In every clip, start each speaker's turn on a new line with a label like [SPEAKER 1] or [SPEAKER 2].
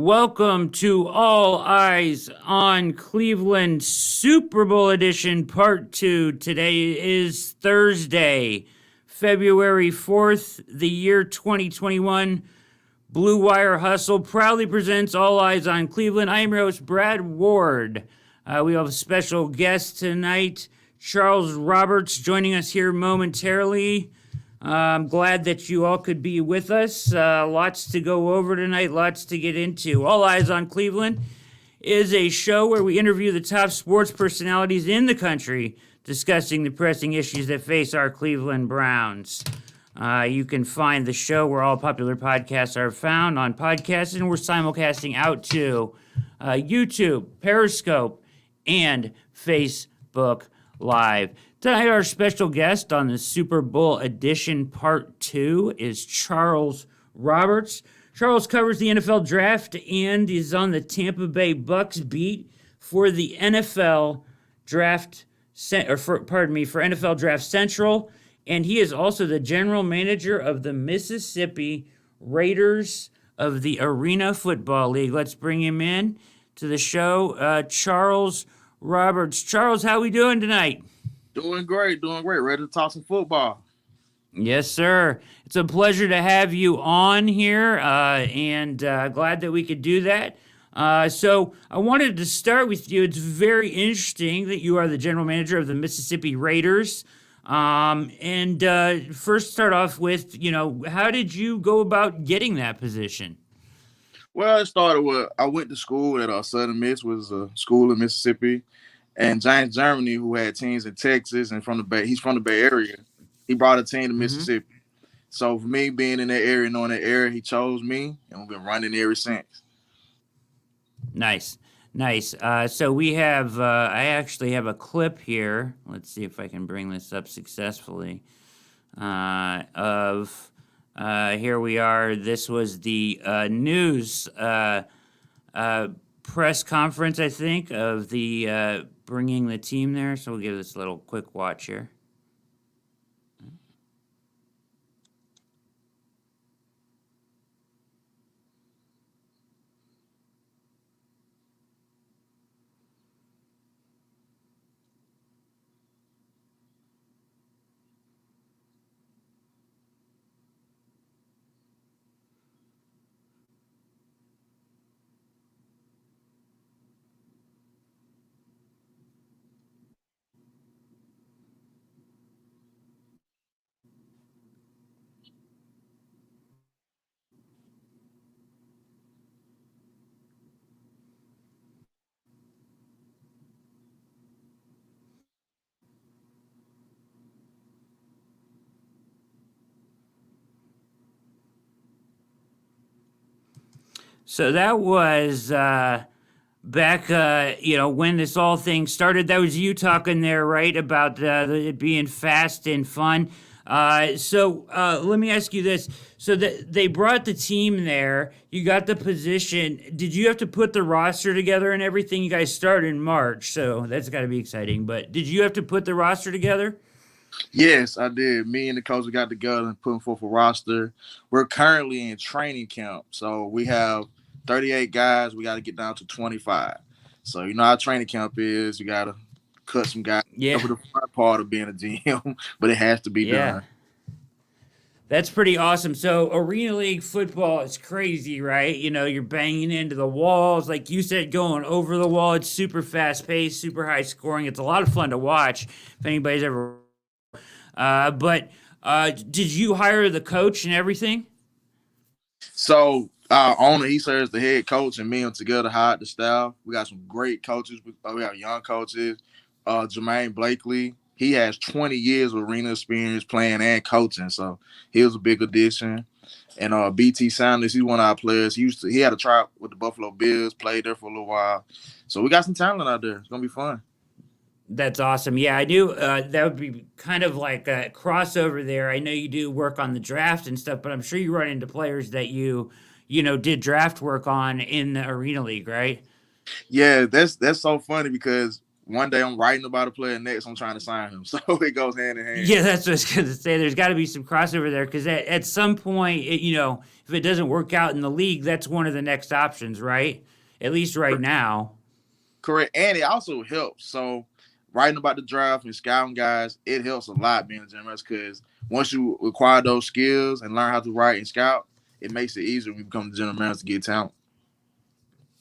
[SPEAKER 1] Welcome to All Eyes on Cleveland Super Bowl Edition Part 2. Today is Thursday, February 4th, the year 2021. Blue Wire Hustle proudly presents All Eyes on Cleveland. I am your host, Brad Ward. We have a special guest tonight, Charles Roberts, joining us here momentarily. I'm glad that you all could be with us. Lots to go over tonight, lots to get into. All Eyes on Cleveland is a show where we interview the top sports personalities in the country discussing the pressing issues that face our Cleveland Browns. You can find the show where all popular podcasts are found on podcasts, and we're simulcasting out to YouTube, Periscope, and Facebook Live. Tonight, our special guest on the Super Bowl Edition Part 2 is Charles Roberts. Charles covers the NFL Draft and is on the Tampa Bay Bucs beat for the NFL Draft, for NFL Draft Central, and he is also the general manager of the Mississippi Raiders of the Arena Football League. Let's bring him in to the show. Charles Roberts. Charles, how we doing tonight?
[SPEAKER 2] Doing great. Ready to talk some football.
[SPEAKER 1] Yes, sir. It's a pleasure to have you on here, and glad that we could do that. So I wanted to start with you. It's very interesting that you are the general manager of the Mississippi Raiders. First start off with, how did you go about getting that position?
[SPEAKER 2] Well, it started with, I went to school at Southern Miss, was a school in Mississippi. And James Germany, who had teams in Texas and he's from the Bay Area, he brought a team to Mississippi. So for me being in that area, knowing that area, he chose me, and we've been running ever since.
[SPEAKER 1] Nice. So we have, I actually have a clip here. Let's see if I can bring this up successfully. Here we are. This was the news press conference, I think, of the bringing the team there. So we'll give this a little quick watch here. So that was back, when this all thing started. That was you talking there, right, about it being fast and fun. So let me ask you this. So they brought the team there. You got the position. Did you have to put the roster together and everything? You guys started in March, so that's got to be exciting. But did you have to put the roster together?
[SPEAKER 2] Yes, I did. Me and the coach got together and put forth a roster. We're currently in training camp, so we have 38 guys. We got to get down to 25. So you know how training camp is. You got to cut some guys over the front part of being a GM, but it has to be done.
[SPEAKER 1] That's pretty awesome. So Arena League football is crazy, right? You're banging into the walls. Like you said, going over the wall. It's super fast-paced, super high scoring. It's a lot of fun to watch if anybody's ever... But did you hire the coach and everything?
[SPEAKER 2] So our owner, he serves the head coach, and me and together hired the staff. We got some great coaches. We have young coaches. Jermaine Blakely, he has 20 years of arena experience playing and coaching, so he was a big addition. And BT Sanders, he's one of our players. He had a tryout with the Buffalo Bills, played there for a little while. So we got some talent out there. It's gonna be fun.
[SPEAKER 1] That's awesome. Yeah, I knew that would be kind of like a crossover there. I know you do work on the draft and stuff, but I'm sure you run into players that you did draft work on in the Arena League, right?
[SPEAKER 2] Yeah, that's so funny because one day I'm writing about a player, next I'm trying to sign him. So it goes hand in hand.
[SPEAKER 1] Yeah, that's what I was going to say. There's got to be some crossover there because at some point, if it doesn't work out in the league, that's one of the next options, right? At least right now.
[SPEAKER 2] Correct. And it also helps. So writing about the draft and scouting guys, it helps a lot being a general manager because once you acquire those skills and learn how to write and scout, it makes it easier when you become the general manager to get talent.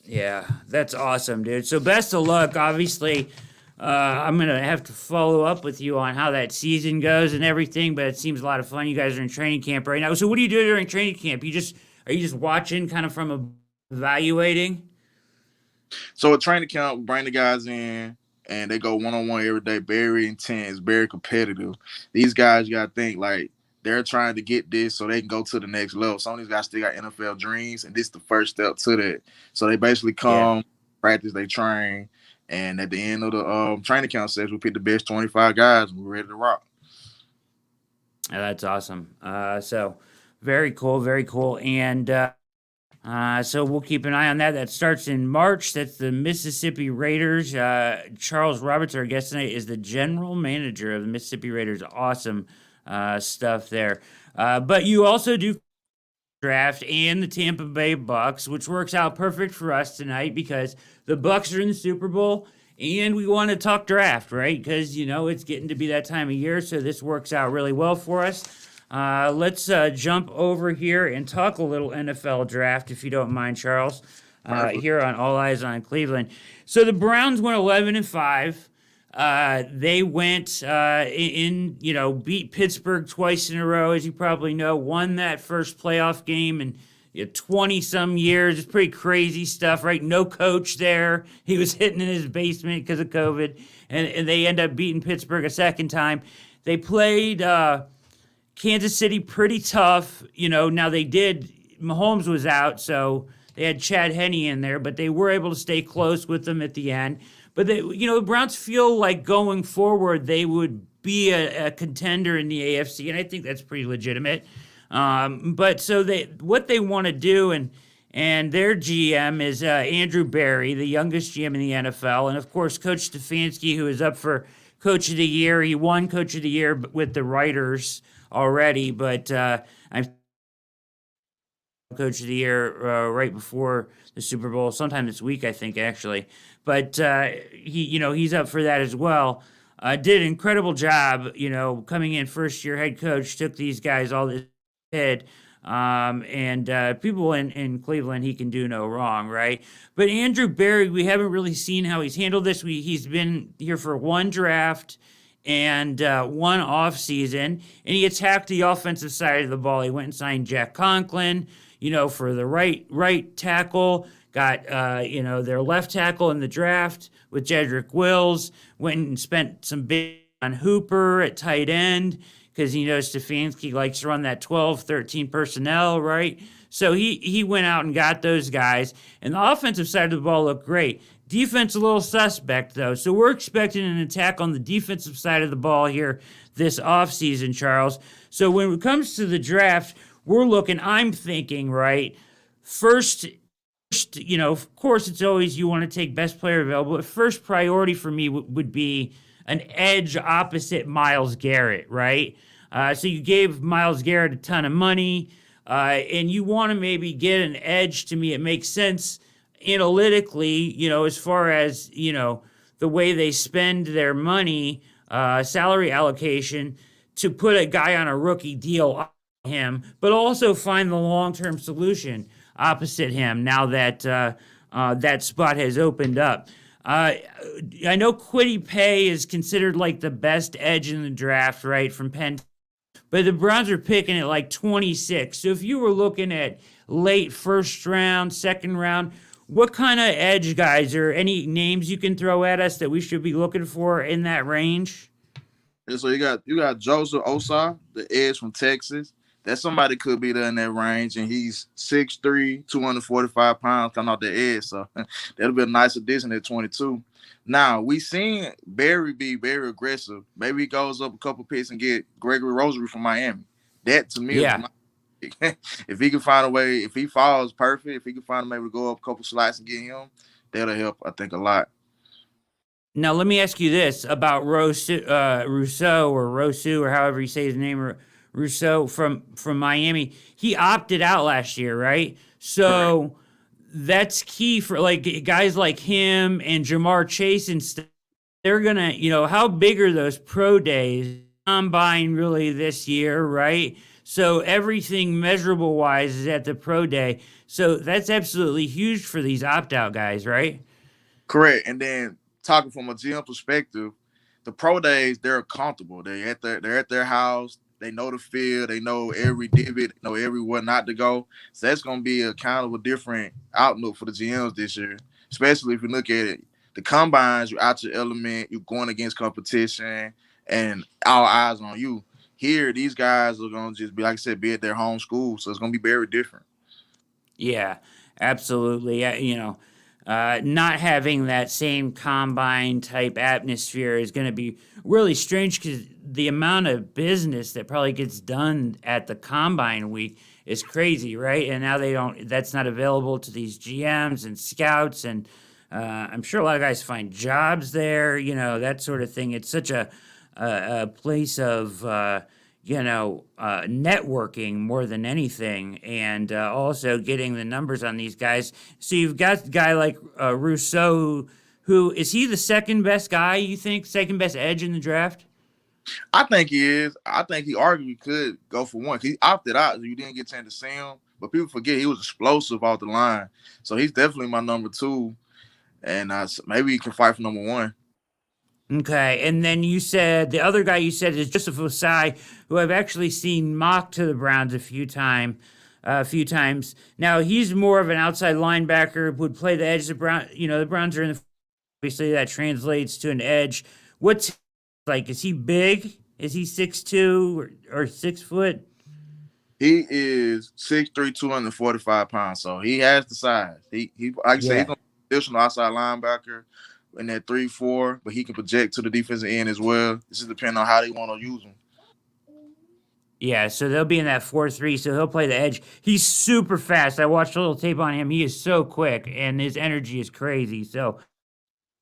[SPEAKER 1] Yeah, that's awesome, dude. So best of luck. Obviously, I'm gonna have to follow up with you on how that season goes and everything. But it seems a lot of fun. You guys are in training camp right now. So what do you do during training camp? Are you just watching, kind of from evaluating?
[SPEAKER 2] So at training camp, we bring the guys in and they go one-on-one every day, very intense, very competitive. These guys, you got to think like they're trying to get this so they can go to the next level. Some of these guys still got NFL dreams, and this is the first step to that. So they basically
[SPEAKER 1] Yeah.
[SPEAKER 2] come, practice, they train, and at the end of the training camp session, we pick the best 25 guys and we're ready to rock.
[SPEAKER 1] That's awesome. So very cool, very cool. And so we'll keep an eye on that. That starts in March. That's the Mississippi Raiders. Charles Roberts, our guest tonight, is the general manager of the Mississippi Raiders. Awesome stuff there. But you also do draft and the Tampa Bay Bucs, which works out perfect for us tonight because the Bucs are in the Super Bowl. And we want to talk draft, right? Because, it's getting to be that time of year. So this works out really well for us. Let's jump over here and talk a little NFL draft, if you don't mind, Charles. Here on All Eyes on Cleveland. So the Browns went 11-5. They went beat Pittsburgh twice in a row, as you probably know. Won that first playoff game in 20-some years. It's pretty crazy stuff, right? No coach there. He was hidden in his basement because of COVID, and they end up beating Pittsburgh a second time. They played Kansas City pretty tough. Now they did. Mahomes was out, so they had Chad Henne in there, but they were able to stay close with them at the end. But the Browns feel like going forward they would be a contender in the AFC, and I think that's pretty legitimate. But so what they want to do, and their GM is Andrew Berry, the youngest GM in the NFL, and of course Coach Stefanski, who is up for Coach of the Year. He won Coach of the Year with the Writers already, but I'm Coach of the Year right before the Super Bowl, sometime this week, I think, actually. But he's up for that as well. Did an incredible job, coming in first year head coach, took these guys all this head. And people in Cleveland, he can do no wrong, right? But Andrew Berry, we haven't really seen how he's handled this. He's been here for one draft and one offseason, and he attacked the offensive side of the ball. He went and signed Jack Conklin, for the right tackle. Got, their left tackle in the draft with Jedrick Wills. Went and spent some big on Hooper at tight end because Stefanski likes to run that 12, 13 personnel, right? So he went out and got those guys. And the offensive side of the ball looked great. Defense a little suspect, though. So we're expecting an attack on the defensive side of the ball here this offseason, Charles. So when it comes to the draft, I'm thinking, right, first, of course, it's always you want to take best player available. But first priority for me would be an edge opposite Myles Garrett, right? So you gave Myles Garrett a ton of money, and you want to maybe get an edge. To me, it makes sense analytically, as far as, the way they spend their money, salary allocation, to put a guy on a rookie deal on him, but also find the long-term solution opposite him now that that spot has opened up. I know Kwity Paye is considered like the best edge in the draft, right, from Penn, but the Browns are picking at like 26. So if you were looking at late first round, second round, what kind of edge guys or any names you can throw at us that we should be looking for in that range?
[SPEAKER 2] And so you got Joseph Osai, the edge from Texas. That somebody could be there in that range, and he's 6'3", 245 pounds coming off the edge. So that'll be a nice addition at 22. Now, we seen Barry be very aggressive. Maybe he goes up a couple picks and get Gregory Rosery from Miami. That, to me, is my pick. If he can find a way, if he falls perfect, if he can find a way to go up a couple slots and get him, that'll help, I think, a lot.
[SPEAKER 1] Now, let me ask you this about Rousseau or Rousseau or however you say his name, Rousseau from Miami. He opted out last year, right?
[SPEAKER 2] Correct.
[SPEAKER 1] So that's key for like guys like him and Jamar Chase and stuff. They're gonna, how big are those pro days? Combine really this year, right? So everything measurable wise is at the pro day. So that's absolutely huge for these opt out guys, right?
[SPEAKER 2] Correct. And then talking from a GM perspective, the pro days they're comfortable. They're at their house. They know the field. They know every divot. They know everywhere not to go. So that's going to be a kind of a different outlook for the GMs this year. Especially if you look at it, the combines, you're out your element. You're going against competition, and all eyes on you. Here, these guys are going to just be, like I said, be at their home school. So it's going to be very different.
[SPEAKER 1] Yeah, absolutely. Not having that same combine type atmosphere is going to be really strange because the amount of business that probably gets done at the combine week is crazy, right? And now they don't. That's not available to these GMs and scouts, and I'm sure a lot of guys find jobs there. That sort of thing. It's such a place of networking more than anything, and also getting the numbers on these guys. So you've got a guy like Rousseau, who is he the second best guy, you think? Second best edge in the draft?
[SPEAKER 2] I think he is. I think he arguably could go for one. He opted out, so you didn't get a chance to see him. But people forget he was explosive off the line, so he's definitely my number two, and maybe he can fight for number one.
[SPEAKER 1] Okay, and then you said the other guy you said is Joseph Osai, who I've actually seen mocked to the Browns a few times. Now he's more of an outside linebacker, would play the edge. The Browns are in the obviously that translates to an edge. What's like? Is he big? Is he 6'2" or 6 foot?
[SPEAKER 2] He is 6'3", 245 pounds, so he has the size. He like I said, he's
[SPEAKER 1] Yeah.
[SPEAKER 2] a traditional outside linebacker in that 3-4, but he can project to the defensive end as well. This is depending on how they want to use him.
[SPEAKER 1] Yeah, so they'll be in that 4-3, so he'll play the edge. He's super fast. I watched a little tape on him. He is so quick, and his energy is crazy. So,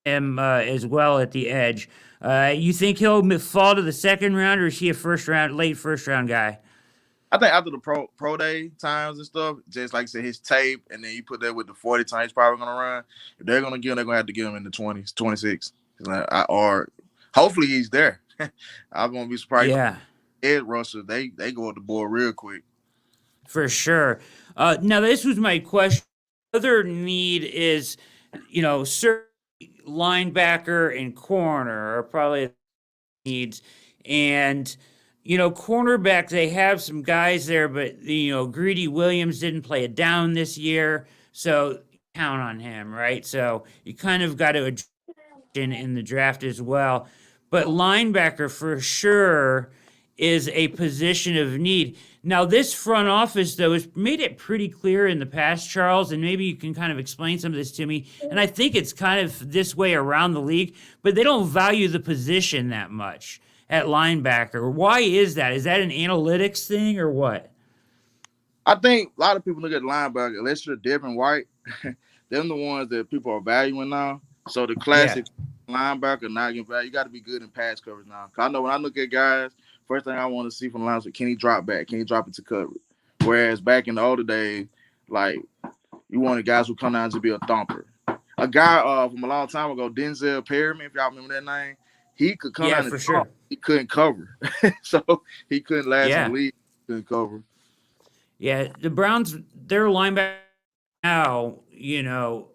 [SPEAKER 1] him as well at the edge. You think he'll fall to the second round, or is he a late first round guy?
[SPEAKER 2] I think after the pro day times and stuff, just like I said, his tape, and then you put that with the 40 times he's probably gonna run. If they're gonna give him, they're gonna have to give him in the 20s, 26. Or hopefully he's there. I'm gonna be surprised.
[SPEAKER 1] Yeah,
[SPEAKER 2] Ed Russell, they go up the board real quick.
[SPEAKER 1] for sure. Now, this was my question. Other need is, certain linebacker and corner are probably needs. And, cornerback, they have some guys there, but, Greedy Williams didn't play it down this year. So count on him, right? So you kind of got to adjust in the draft as well. But linebacker for sure is a position of need. Now, this front office, though, has made it pretty clear in the past, Charles, and maybe you can kind of explain some of this to me. And I think it's kind of this way around the league, but they don't value the position that much at linebacker. Why is that? Is that an analytics thing or what?
[SPEAKER 2] I think a lot of people look at linebacker, unless you're Devin White, they're the ones that people are valuing now. So the
[SPEAKER 1] Yeah.
[SPEAKER 2] classic linebacker not getting value. You got to be good in pass coverage now. 'Cause I know when I look at guys, first thing I want to see from the linebacker, can he drop back? Can he drop into coverage? Whereas back in the older days, like you wanted guys who come down to be a thumper. A guy from a long time ago, Denzel Perryman, if y'all remember that name, he could come
[SPEAKER 1] Yeah,
[SPEAKER 2] down
[SPEAKER 1] for
[SPEAKER 2] and thump.
[SPEAKER 1] sure.
[SPEAKER 2] He couldn't cover, so he couldn't last in the
[SPEAKER 1] Yeah.
[SPEAKER 2] league. Couldn't cover.
[SPEAKER 1] Yeah. The Browns, their linebacker now,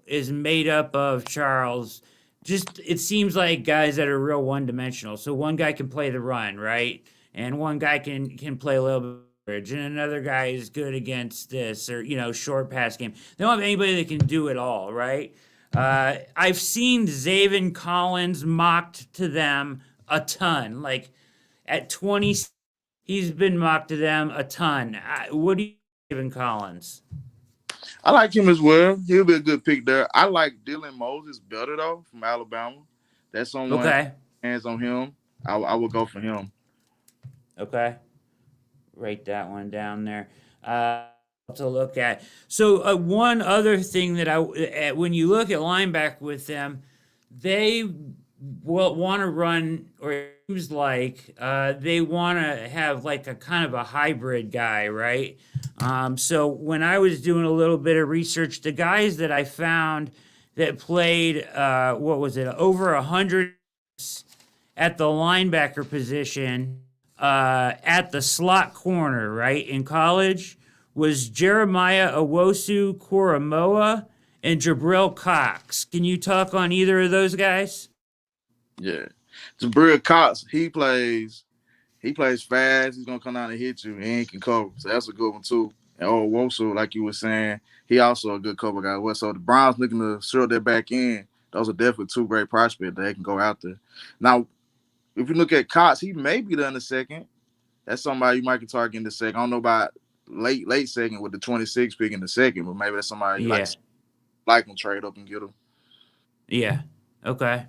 [SPEAKER 1] is made up of Charles. Just it seems like guys that are real one dimensional. So one guy can play the run, right? And one guy can play a little bit of coverage, and another guy is good against this or short pass game. They don't have anybody that can do it all, right? I've seen Zaven Collins mocked to them a ton. Like at 20, he's been mocked to them a ton. What do you Zaven Collins?
[SPEAKER 2] I like him as well. He'll be a good pick there. I like Dylan Moses better though from Alabama. That's someone
[SPEAKER 1] Okay.
[SPEAKER 2] hands on him. I would go for him.
[SPEAKER 1] Okay. Write that one down there. To look at. So one other thing that when you look at linebacker with them, they want to run, or it seems like they want to have like a kind of a hybrid guy, right? So when I was doing a little bit of research, the guys that I found that played, what was it, over 100 at the linebacker position, at the slot corner, right, in college, was Jeremiah Owosu Koromoa and Jabril Cox. Can you talk on either of those guys?
[SPEAKER 2] Yeah. Jabril Cox, he plays fast. He's gonna come down and hit you, and he can cover. So that's a good one too. And Wosu, like you were saying, he also a good cover guy. Well, so the Browns looking to shore their back end. Those are definitely two great prospects that they can go after. Now, if you look at Cox, he may be there in the second. That's somebody you might can target in the second. I don't know about late second with the 26 pick in the second, but maybe that's somebody you
[SPEAKER 1] Yeah,
[SPEAKER 2] like him trade up and get him.
[SPEAKER 1] yeah, okay.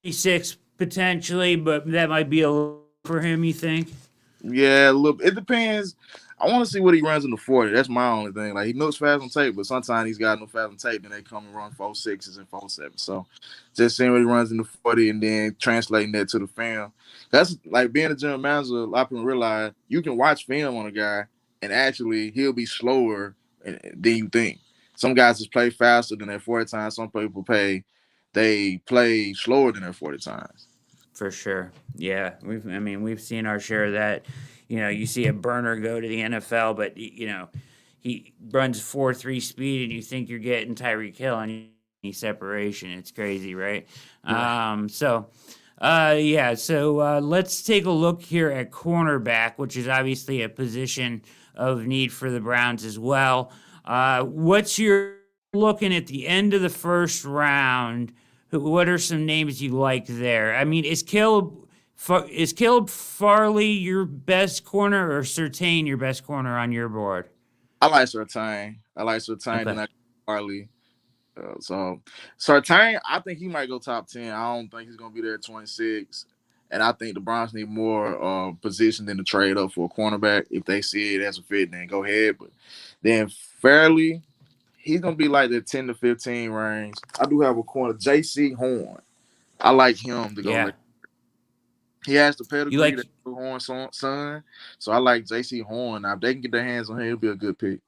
[SPEAKER 1] 6 potentially, but that might be a little for him. You think?
[SPEAKER 2] Yeah, a little. It depends. I want to see what he runs in the 40. That's my only thing. Like he looks fast on tape, but sometimes he's got no fast on tape, and they come and run 4.6s and 4.7. So just seeing what he runs in the 40 and then translating that to the film. That's like being a general manager. A lot of people realize you can watch film on a guy, and actually he'll be slower than you think. Some guys just play faster than their 40 times. Some people they play slower than their 40 times.
[SPEAKER 1] For sure. Yeah, I mean, we've seen our share of that. You see a burner go to the NFL, but he runs 4.3 speed, and you think you're getting Tyreek Hill and any separation. It's crazy, right?
[SPEAKER 2] Right.
[SPEAKER 1] Yeah. So let's take a look here at cornerback, which is obviously a position of need for the Browns as well. What's your looking at the end of the first round? What are some names you like there? I mean, is Caleb Farley your best corner, or Surtain your best corner on your board?
[SPEAKER 2] I like Surtain. I like Surtain.
[SPEAKER 1] Okay.
[SPEAKER 2] Then I Farley. So Sartain, I think he might go top 10. I don't think he's gonna be there at 26. And I think the Browns need more position than to trade up for a cornerback. If they see it as a fit, then go ahead. But then Fairly, he's gonna be like the 10 to 15 range. I do have a corner, JC Horn. I like him to go
[SPEAKER 1] Yeah.
[SPEAKER 2] late. He has the
[SPEAKER 1] You
[SPEAKER 2] pedigree
[SPEAKER 1] like
[SPEAKER 2] that Horn son. So I like JC Horn. Now if they can get their hands on him, he'll be a good pick.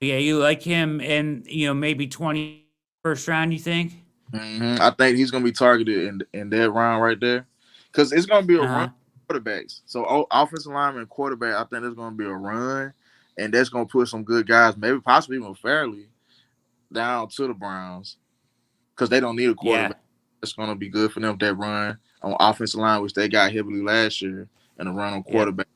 [SPEAKER 1] yeah, you like him and maybe 20 first round, you think?
[SPEAKER 2] I think he's gonna be targeted in that round right there, because it's gonna be a run
[SPEAKER 1] Uh-huh.
[SPEAKER 2] quarterbacks. So offensive lineman and quarterback, I think there's gonna be a run, and that's gonna put some good guys, maybe possibly even fairly down to the Browns, because they don't need a
[SPEAKER 1] Yeah.
[SPEAKER 2] quarterback. It's gonna be good for them if they run on offensive line, which they got heavily last year, and a run on
[SPEAKER 1] Yep.
[SPEAKER 2] quarterback.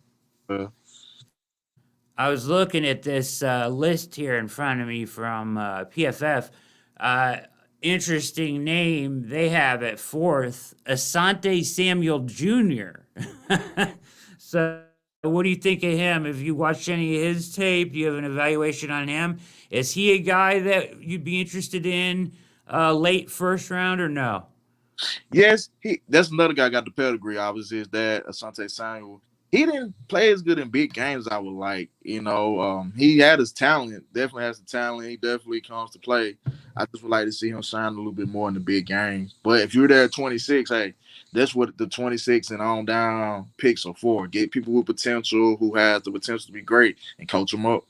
[SPEAKER 1] I was looking at this list here in front of me from PFF. Uh, Interesting name they have at fourth, Asante Samuel Jr. So, what do you think of him? Have you watched any of his tape? Do you have an evaluation on him? Is he a guy that you'd be interested in late first round or no?
[SPEAKER 2] Yes, that's another guy got the pedigree. Obviously, is that Asante Samuel. He didn't play as good in big games. I would like, he had his talent. Definitely has the talent. He definitely comes to play. I just would like to see him shine a little bit more in the big games. But if you're there at 26, hey, that's what the 26 and on down picks are for. Get people with potential who has the potential to be great and coach them up,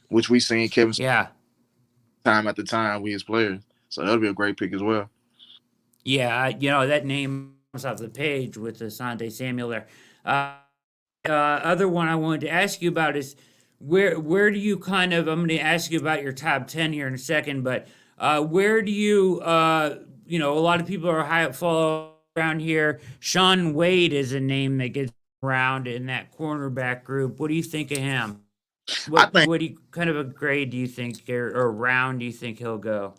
[SPEAKER 2] which we seen Kevin
[SPEAKER 1] Yeah.
[SPEAKER 2] time after time with his players. So that'll be a great pick as well.
[SPEAKER 1] Yeah, that name comes off the page with the Asante Samuel there. Other one I wanted to ask you about is where do you kind of, I'm going to ask you about your top 10 here in a second, but where do you a lot of people are high follow around here. Sean Wade is a name that gets around in that cornerback group. What do you think of him?
[SPEAKER 2] I
[SPEAKER 1] What
[SPEAKER 2] think
[SPEAKER 1] what do you, kind of a grade do you think, or round do you think he'll go?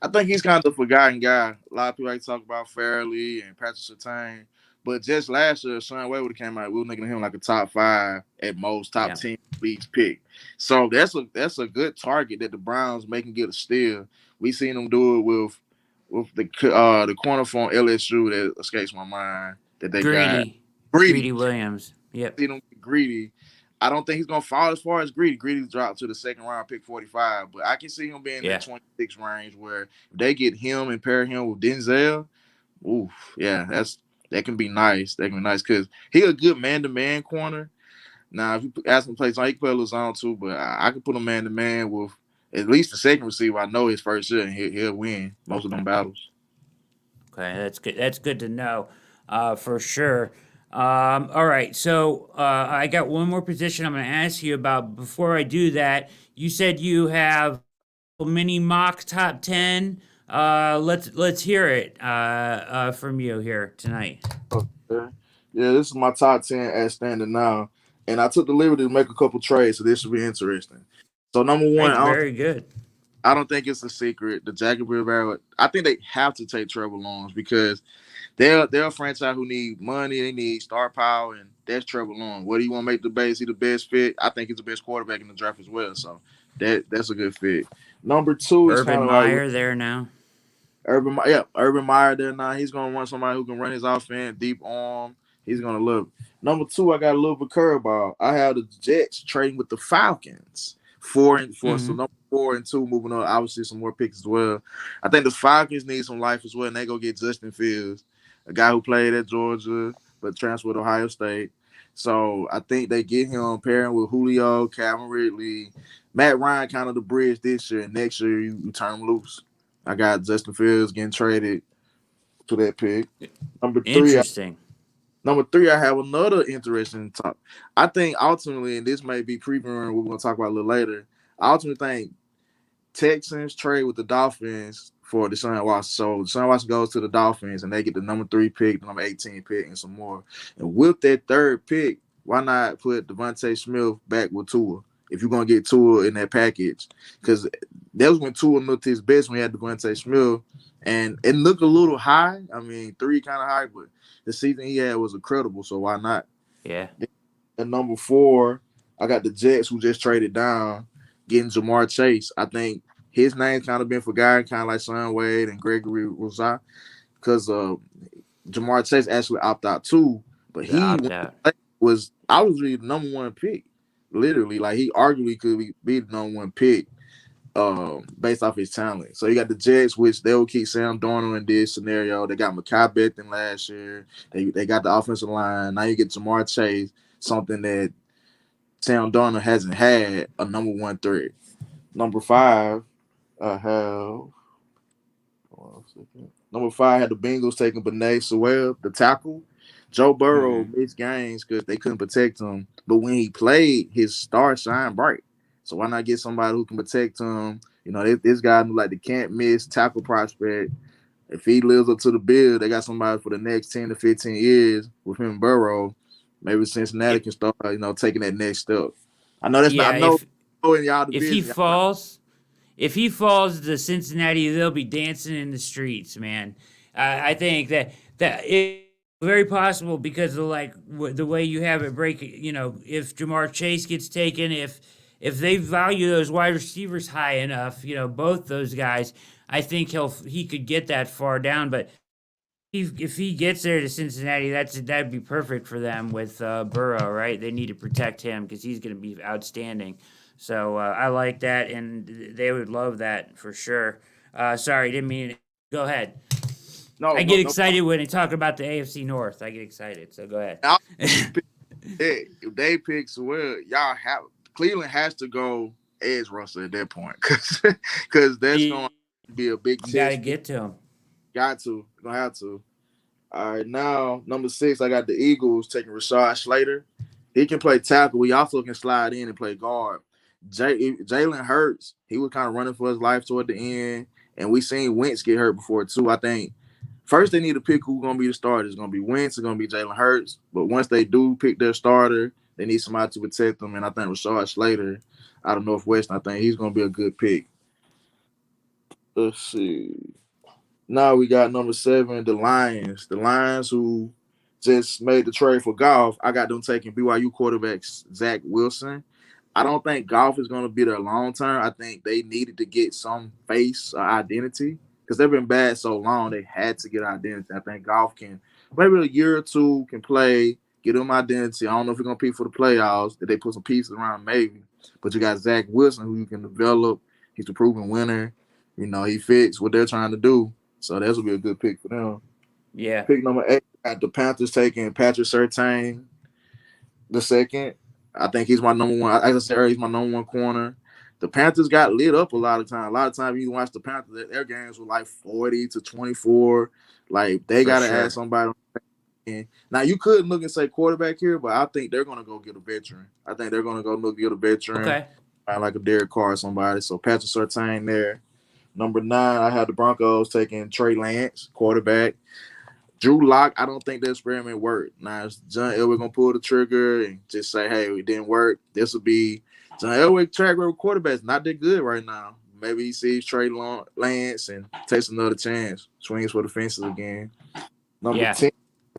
[SPEAKER 2] I think he's kind of a forgotten guy. A lot of people like to talk about Fairley and Patrick Surtain. But just last year, Sean Wade would have came out. We were looking at him like a top 5 at most, top
[SPEAKER 1] Yeah.
[SPEAKER 2] 10 leagues pick. So that's a good target that the Browns may can get a steal. We seen them do it with the corner from LSU that escapes my mind that they got.
[SPEAKER 1] Greedy.
[SPEAKER 2] Greedy.
[SPEAKER 1] Greedy Williams. Yep.
[SPEAKER 2] See them get greedy. I don't think he's gonna fall as far as Greedy. Greedy dropped to the second round, pick 45. But I can see him being in that
[SPEAKER 1] Yeah.
[SPEAKER 2] 26 range where if they get him and pair him with Denzel, Oof, yeah, that can be nice. That can be nice because he a good man-to-man corner. Now, if you ask him to play zone, he can play a little zone too, but I can put him man-to-man with at least the second receiver. I know his first year, and he'll win most of them battles.
[SPEAKER 1] Okay, that's good. That's good to know, for sure. All right, so I got one more position I'm going to ask you about. Before I do that, you said you have a mini mock top 10. Let's hear it from you here tonight.
[SPEAKER 2] Okay. Yeah, this is my top 10 as standing now. And I took the liberty to make a couple trades, so this should be interesting. So number one,
[SPEAKER 1] Hey, very good.
[SPEAKER 2] I don't think it's a secret. The Jacksonville Jaguars, I think they have to take Trevor Lawrence because they're a franchise who need money, they need star power, and that's Trevor Lawrence. What do you want to make the base? He the best fit. I think he's the best quarterback in the draft as well. So that's a good fit. Number two is kind
[SPEAKER 1] Urban
[SPEAKER 2] of like
[SPEAKER 1] Meyer there now.
[SPEAKER 2] Urban Meyer there now. He's gonna run somebody who can run his offense, deep arm. He's gonna love it. Number two, I got a little bit curveball. I have the Jets trading with the Falcons. Four and four, so
[SPEAKER 1] Mm-hmm.
[SPEAKER 2] number 4 and 2 moving on. Obviously, some more picks as well. I think the Falcons need some life as well, and they go get Justin Fields, a guy who played at Georgia but transferred to Ohio State. So I think they get him pairing with Julio, Calvin Ridley, Matt Ryan, kind of the bridge this year. And next year you turn him loose. I got Justin Fields getting traded to that pick. Number three,
[SPEAKER 1] Interesting.
[SPEAKER 2] I have another interesting top. I think ultimately, and this may be previewing what we're gonna talk about a little later. I ultimately think Texans trade with the Dolphins for Deshaun Watson. So Deshaun Watson goes to the Dolphins and they get the number 3 pick, the number 18 pick, and some more. And with that third pick, why not put Devontae Smith back with Tua? If you're gonna get Tua in that package, because that was when Tua looked his best when he had Devontae Smith, and it looked a little high. I mean, 3 kind of high, but the season he had was incredible. So why not?
[SPEAKER 1] Yeah.
[SPEAKER 2] At number 4, I got the Jets who just traded down, getting Jamar Chase. I think his name's kind of been forgotten, kind of like Son Wade and Gregory Rousseau, because Jamar Chase actually opted out too. But
[SPEAKER 1] The
[SPEAKER 2] he
[SPEAKER 1] opt out.
[SPEAKER 2] was obviously the number 1 pick. Literally, like he arguably could be the number 1 pick based off his talent. So you got the Jets, which they will keep Sam Darnold in this scenario. They got Mekhi Becton last year. They got the offensive line. Now you get Jamar Chase, something that Sam Darnold hasn't had a number 1 threat. Number 5, I have. Number 5 had the Bengals taking Benet Sewell, the tackle. Joe Burrow
[SPEAKER 1] Mm-hmm.
[SPEAKER 2] missed games because they couldn't protect him. But when he played, his star shined bright. So why not get somebody who can protect him? You know, this guy like the can't miss tackle prospect. If he lives up to the bill, they got somebody for the next 10 to 15 years with him Burrow. Maybe Cincinnati
[SPEAKER 1] Yeah,
[SPEAKER 2] can start, taking that next step. I know that's not. I
[SPEAKER 1] yeah.
[SPEAKER 2] know in y'all
[SPEAKER 1] If he
[SPEAKER 2] division.
[SPEAKER 1] falls, if he falls to Cincinnati, they'll be dancing in the streets, man. I think that it's very possible because of like the way you have it break. You know, if Jamar Chase gets taken, if they value those wide receivers high enough, you know, both those guys, I think he could get that far down. But if he gets there to Cincinnati, that'd be perfect for them with Burrow, right? They need to protect him because he's going to be outstanding. So I like that, and they would love that for sure. Sorry, didn't mean it. Go ahead.
[SPEAKER 2] No,
[SPEAKER 1] I
[SPEAKER 2] no,
[SPEAKER 1] get
[SPEAKER 2] no.
[SPEAKER 1] excited when they talk about the AFC North. I get excited. So go ahead.
[SPEAKER 2] If you pick if they pick Sewell, y'all have Cleveland has to go edge rusher at that point because that's going
[SPEAKER 1] You
[SPEAKER 2] to be a big
[SPEAKER 1] got to
[SPEAKER 2] test.
[SPEAKER 1] get to him.
[SPEAKER 2] Got to, gonna have to. All right, now number 6, I got the Eagles taking Rashad Slater. He can play tackle. He also can slide in and play guard. Jalen Hurts, he was kind of running for his life toward the end, and we seen Wentz get hurt before too. I think first they need to pick who's gonna be the starter. It's gonna be Wentz. It's gonna be Jalen Hurts. But once they do pick their starter, they need somebody to protect them. And I think Rashad Slater out of Northwestern, I think he's gonna be a good pick. Let's see. Now we got number 7, the Lions. The Lions who just made the trade for Golf. I got them taking BYU quarterbacks Zach Wilson. I don't think Golf is going to be there long term. I think they needed to get some face or identity because they've been bad so long. They had to get identity. I think Golf can maybe a year or two can play, get them identity. I don't know if we're going to compete for the playoffs. Did they put some pieces around maybe? But you got Zach Wilson who you can develop. He's a proven winner. You know, he fits what they're trying to do. So that would be a good pick for them.
[SPEAKER 1] Yeah.
[SPEAKER 2] Pick number 8, got the Panthers taking Patrick Surtain the second. I think he's my number one. As I said earlier, he's my number one corner. The Panthers got lit up a lot of time. A lot of times you watch the Panthers, their games were like 40-24. Like they
[SPEAKER 1] For
[SPEAKER 2] gotta add
[SPEAKER 1] sure.
[SPEAKER 2] somebody. Now you could look and say quarterback here, but I think they're gonna go get a veteran. I think they're gonna go look get a veteran,
[SPEAKER 1] Okay.
[SPEAKER 2] like a Derek Carr or somebody. So Patrick Surtain there. Number 9, I have the Broncos taking Trey Lance, quarterback. Drew Lock, I don't think the experiment worked. Now, is John Elway going to pull the trigger and just say, hey, it didn't work? This will be John Elway track record quarterback's not that good right now. Maybe he sees Trey Lance and takes another chance, swings for the fences again. Number
[SPEAKER 1] Yeah.
[SPEAKER 2] 10,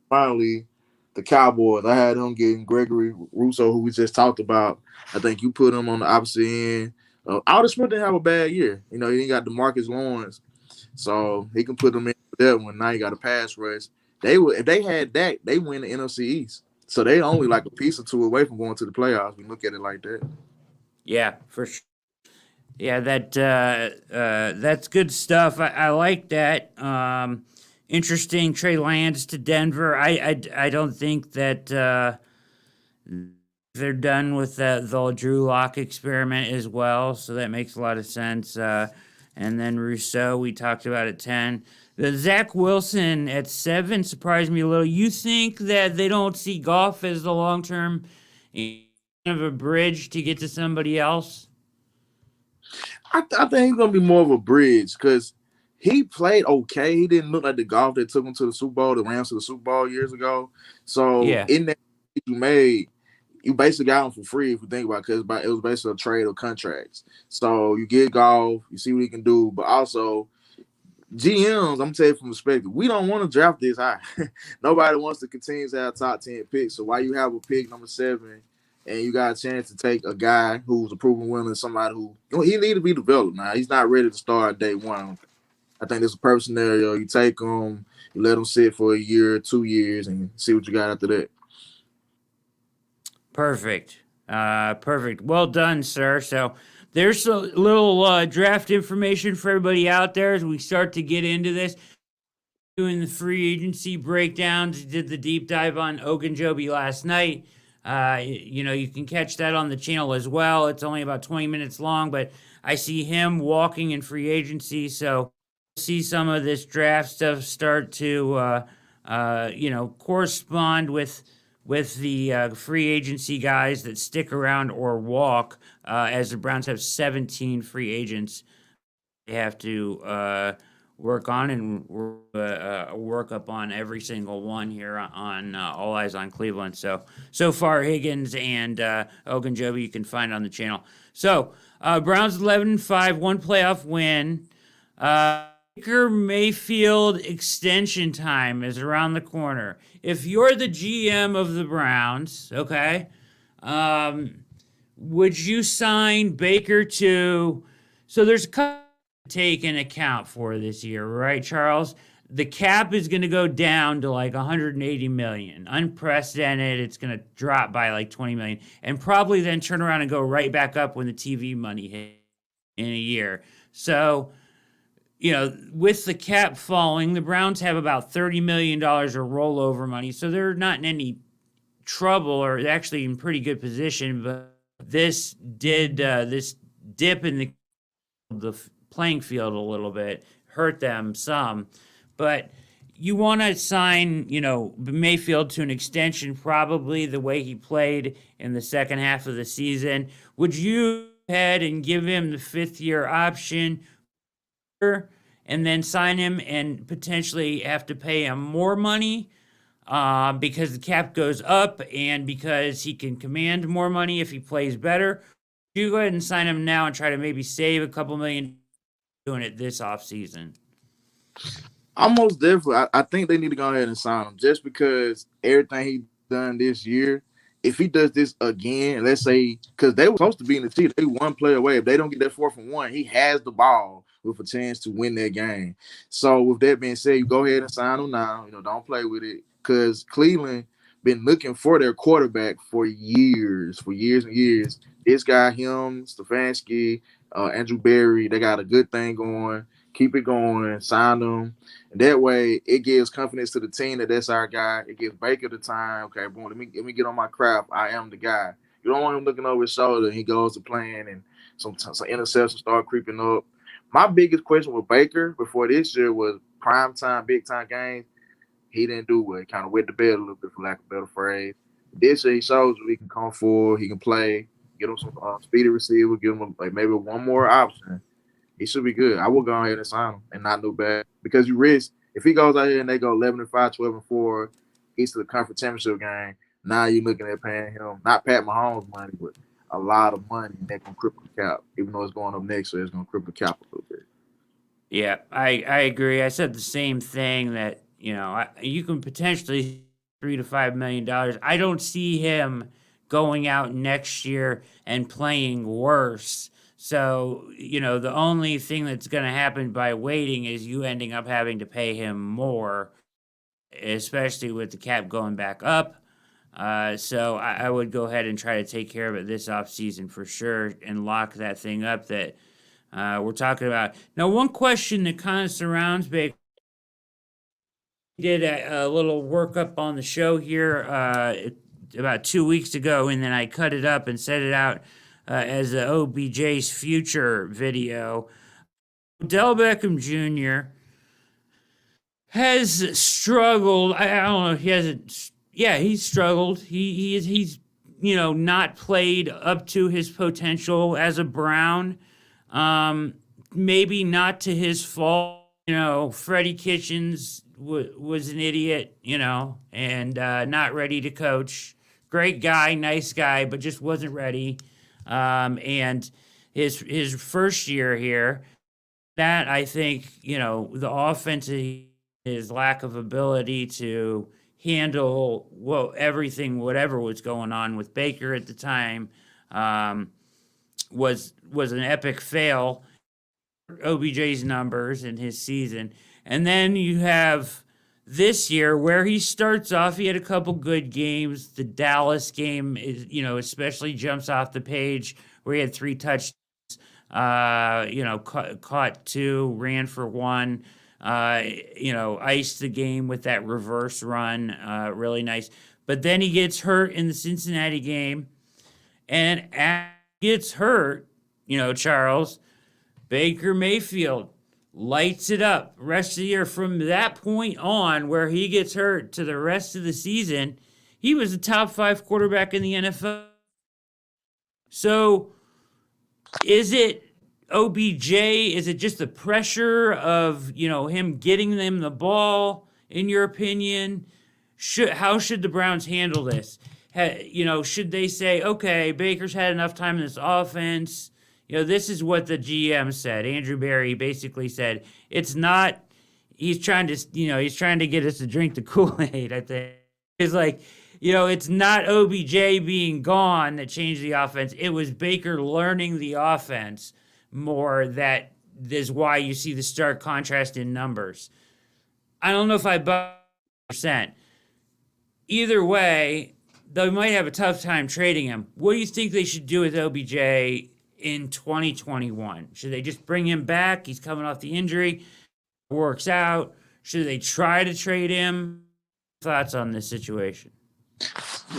[SPEAKER 2] finally, the Cowboys. I had them getting Gregory Rousseau, who we just talked about. I think you put him on the opposite end. Aldon Smith didn't have a bad year. You know, he ain't got DeMarcus Lawrence, so he can put them in that one. Now you got a pass rush. They would if they had that, they win the NFC East. So they only like a piece or two away from going to the playoffs. We look at it like that.
[SPEAKER 1] Yeah. For sure. Yeah, that's good stuff. I like that. Interesting. Trey Lance to Denver. I don't think that they're done with the Drew Lock experiment as well, so that makes a lot of sense. And then Rousseau, we talked about at 10. The Zach Wilson at 7 surprised me a little. You think that they don't see Goff as the long term of a bridge to get to somebody else?
[SPEAKER 2] I think he's gonna be more of a bridge because he played okay. He didn't look like the golf that took him to the Super Bowl, the Rams to the Super Bowl years ago. So
[SPEAKER 1] Yeah,
[SPEAKER 2] in that you made, you basically got him for free if you think about it, because it was basically a trade of contracts. So you get golf, you see what he can do, but also GMs, I'm gonna tell you from perspective, we don't want to draft this high. Nobody wants to continue to have top 10 picks. So why you have a pick number 7 and you got a chance to take a guy who's a proven winner, somebody who he need to be developed now. He's not ready to start day one. I think this is a perfect scenario. You take him, you let him sit for a year, 2 years, and see what you got after that.
[SPEAKER 1] perfect. Perfect. Well done, sir. So there's a little draft information for everybody out there as we start to get into this. Doing the free agency breakdowns, did the deep dive on Ogunjobi last night. You can catch that on the channel as well. It's only about 20 minutes long, but I see him walking in free agency, so see some of this draft stuff start to correspond with the free agency guys that stick around or walk. As the Browns have 17 free agents, they have to work on and work up on every single one here on All Eyes on Cleveland. So far, Higgins and Ogunjobi you can find on the channel. So Browns 11-5, one playoff win. Baker Mayfield extension time is around the corner. If you're the GM of the Browns, okay, would you sign Baker to? So there's a couple to take in account for this year, right, Charles? The cap is going to go down to like 180 million, unprecedented. It's going to drop by like 20 million, and probably then turn around and go right back up when the TV money hits in a year. So, with the cap falling, the Browns have about $30 million of rollover money. So they're not in any trouble, or actually in pretty good position. But this dip in the playing field a little bit hurt them some. But you want to sign, Mayfield to an extension, probably the way he played in the second half of the season. Would you go ahead and give him the 5th-year option and then sign him and potentially have to pay him more money because the cap goes up and because he can command more money if he plays better? You go ahead and sign him now and try to maybe save a couple million doing it this offseason.
[SPEAKER 2] I most definitely. I think they need to go ahead and sign him just because everything he done this year. If he does this again, let's say, because they were supposed to be in the team, they one play away. If they don't get that 4th and 1, he has the ball with a chance to win that game. So with that being said, you go ahead and sign him now. Don't play with it because Cleveland been looking for their quarterback for years and years. This guy, him, Stefanski, Andrew Berry, they got a good thing going. keep it going, sign them, and that way it gives confidence to the team that that's our guy. It gives Baker the time. Okay, boom, let me get on my craft. I am the guy. You don't want him looking over his shoulder and he goes to playing and some interceptions start creeping up. My biggest question with Baker before this year was prime time, big time games. He didn't do well. He kind of wet the bed a little bit, for lack of a better phrase. This year he shows what he can come for. He can play. Get him some speedy receiver. Give him like maybe one more option. He should be good. I will go ahead and sign him and not do bad because you risk if he goes out here and they go 11-5, 12-4, gets to the conference championship game. Now you're looking at paying him not Pat Mahomes money, but a lot of money, and that can cripple the cap. Even though it's going up next year, it's going to cripple the cap a little bit.
[SPEAKER 1] Yeah, I agree. I said the same thing that, you can potentially $3 to $5 million. I don't see him going out next year and playing worse. So, the only thing that's going to happen by waiting is you ending up having to pay him more, especially with the cap going back up. So I would go ahead and try to take care of it this offseason for sure and lock that thing up that we're talking about. Now, one question that kind of surrounds Baker. Did a little workup on the show here about 2 weeks ago, and then I cut it up and set it out as the OBJ's future video. Odell Beckham Jr. has struggled. I don't know if he hasn't. Yeah, he's struggled. He's not played up to his potential as a Brown. Maybe not to his fault. Freddie Kitchens was an idiot, and not ready to coach. Great guy, nice guy, but just wasn't ready. And his first year here, that I think, the offense, his lack of ability to handle whatever was going on with Baker at the time, was an epic fail. OBJ's numbers in his season. And then you have this year where he starts off, he had a couple good games. The Dallas game is, especially jumps off the page where he had 3 touchdowns, caught 2, ran for 1, iced the game with that reverse run, really nice. But then he gets hurt in the Cincinnati game, and as he gets hurt, Charles, Baker Mayfield lights it up rest of the year. From that point on, where he gets hurt to the rest of the season, he was a top 5 quarterback in the NFL. So, is it OBJ? Is it just the pressure of him getting them the ball? In your opinion, how should the Browns handle this? Should they say, okay, Baker's had enough time in this offense? This is what the GM said. Andrew Berry basically said it's not. He's trying to get us to drink the Kool-Aid. I think it's like, it's not OBJ being gone that changed the offense. It was Baker learning the offense more. That is why you see the stark contrast in numbers. I don't know if I buy %. Either way, they might have a tough time trading him. What do you think they should do with OBJ in 2021? Should they just bring him back? He's coming off the injury. Works out. Should they try to trade him? Thoughts on this situation?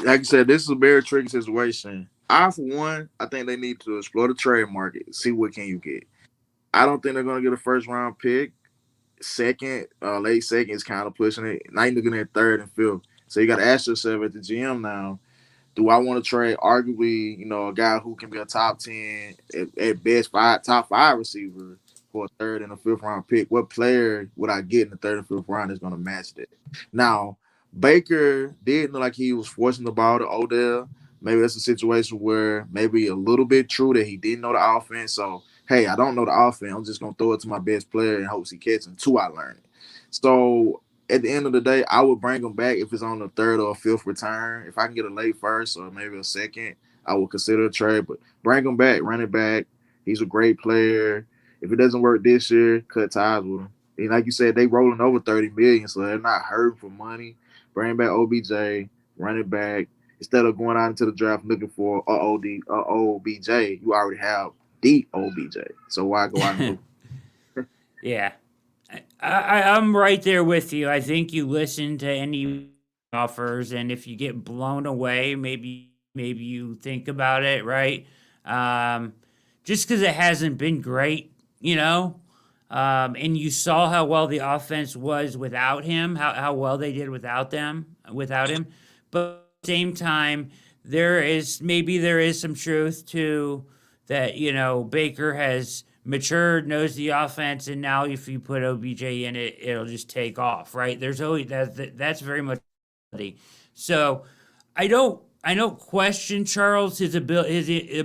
[SPEAKER 2] Like I said, this is a very tricky situation. For one, I think they need to explore the trade market, see what can you get. I don't think they're going to get a first round pick. Second, late second is kind of pushing it. Now you're looking at third and fifth. So you got to ask yourself at the GM now, do I want to trade arguably, a guy who can be a top 10, at best top 5 receiver for a third and a fifth round pick? What player would I get in the third and fifth round that's going to match that? Now, Baker did look like he was forcing the ball to Odell. Maybe that's a situation where maybe a little bit true that he didn't know the offense. So, hey, I don't know the offense. I'm just going to throw it to my best player and hopes he catches it until I learn it. So, at the end of the day, I would bring him back if it's on the third or fifth return. If I can get a late first or maybe a second, I would consider a trade. But bring him back, run it back. He's a great player. If it doesn't work this year, cut ties with him. And like you said, they rolling over $30 million, so they're not hurting for money. Bring back OBJ, run it back. Instead of going out into the draft looking for OBJ, you already have the OBJ. So why go out and look?
[SPEAKER 1] Yeah. I'm right there with you. I think you listen to any offers, and if you get blown away, maybe you think about it, right? Um, just because it hasn't been great, you know, and you saw how well the offense was without him, how well they did without him. But at the same time, there is some truth to that. You know, Baker has matured, knows the offense, and now if you put OBJ in it, it'll just take off, right? There's always that's very much so. I don't question Charles his ability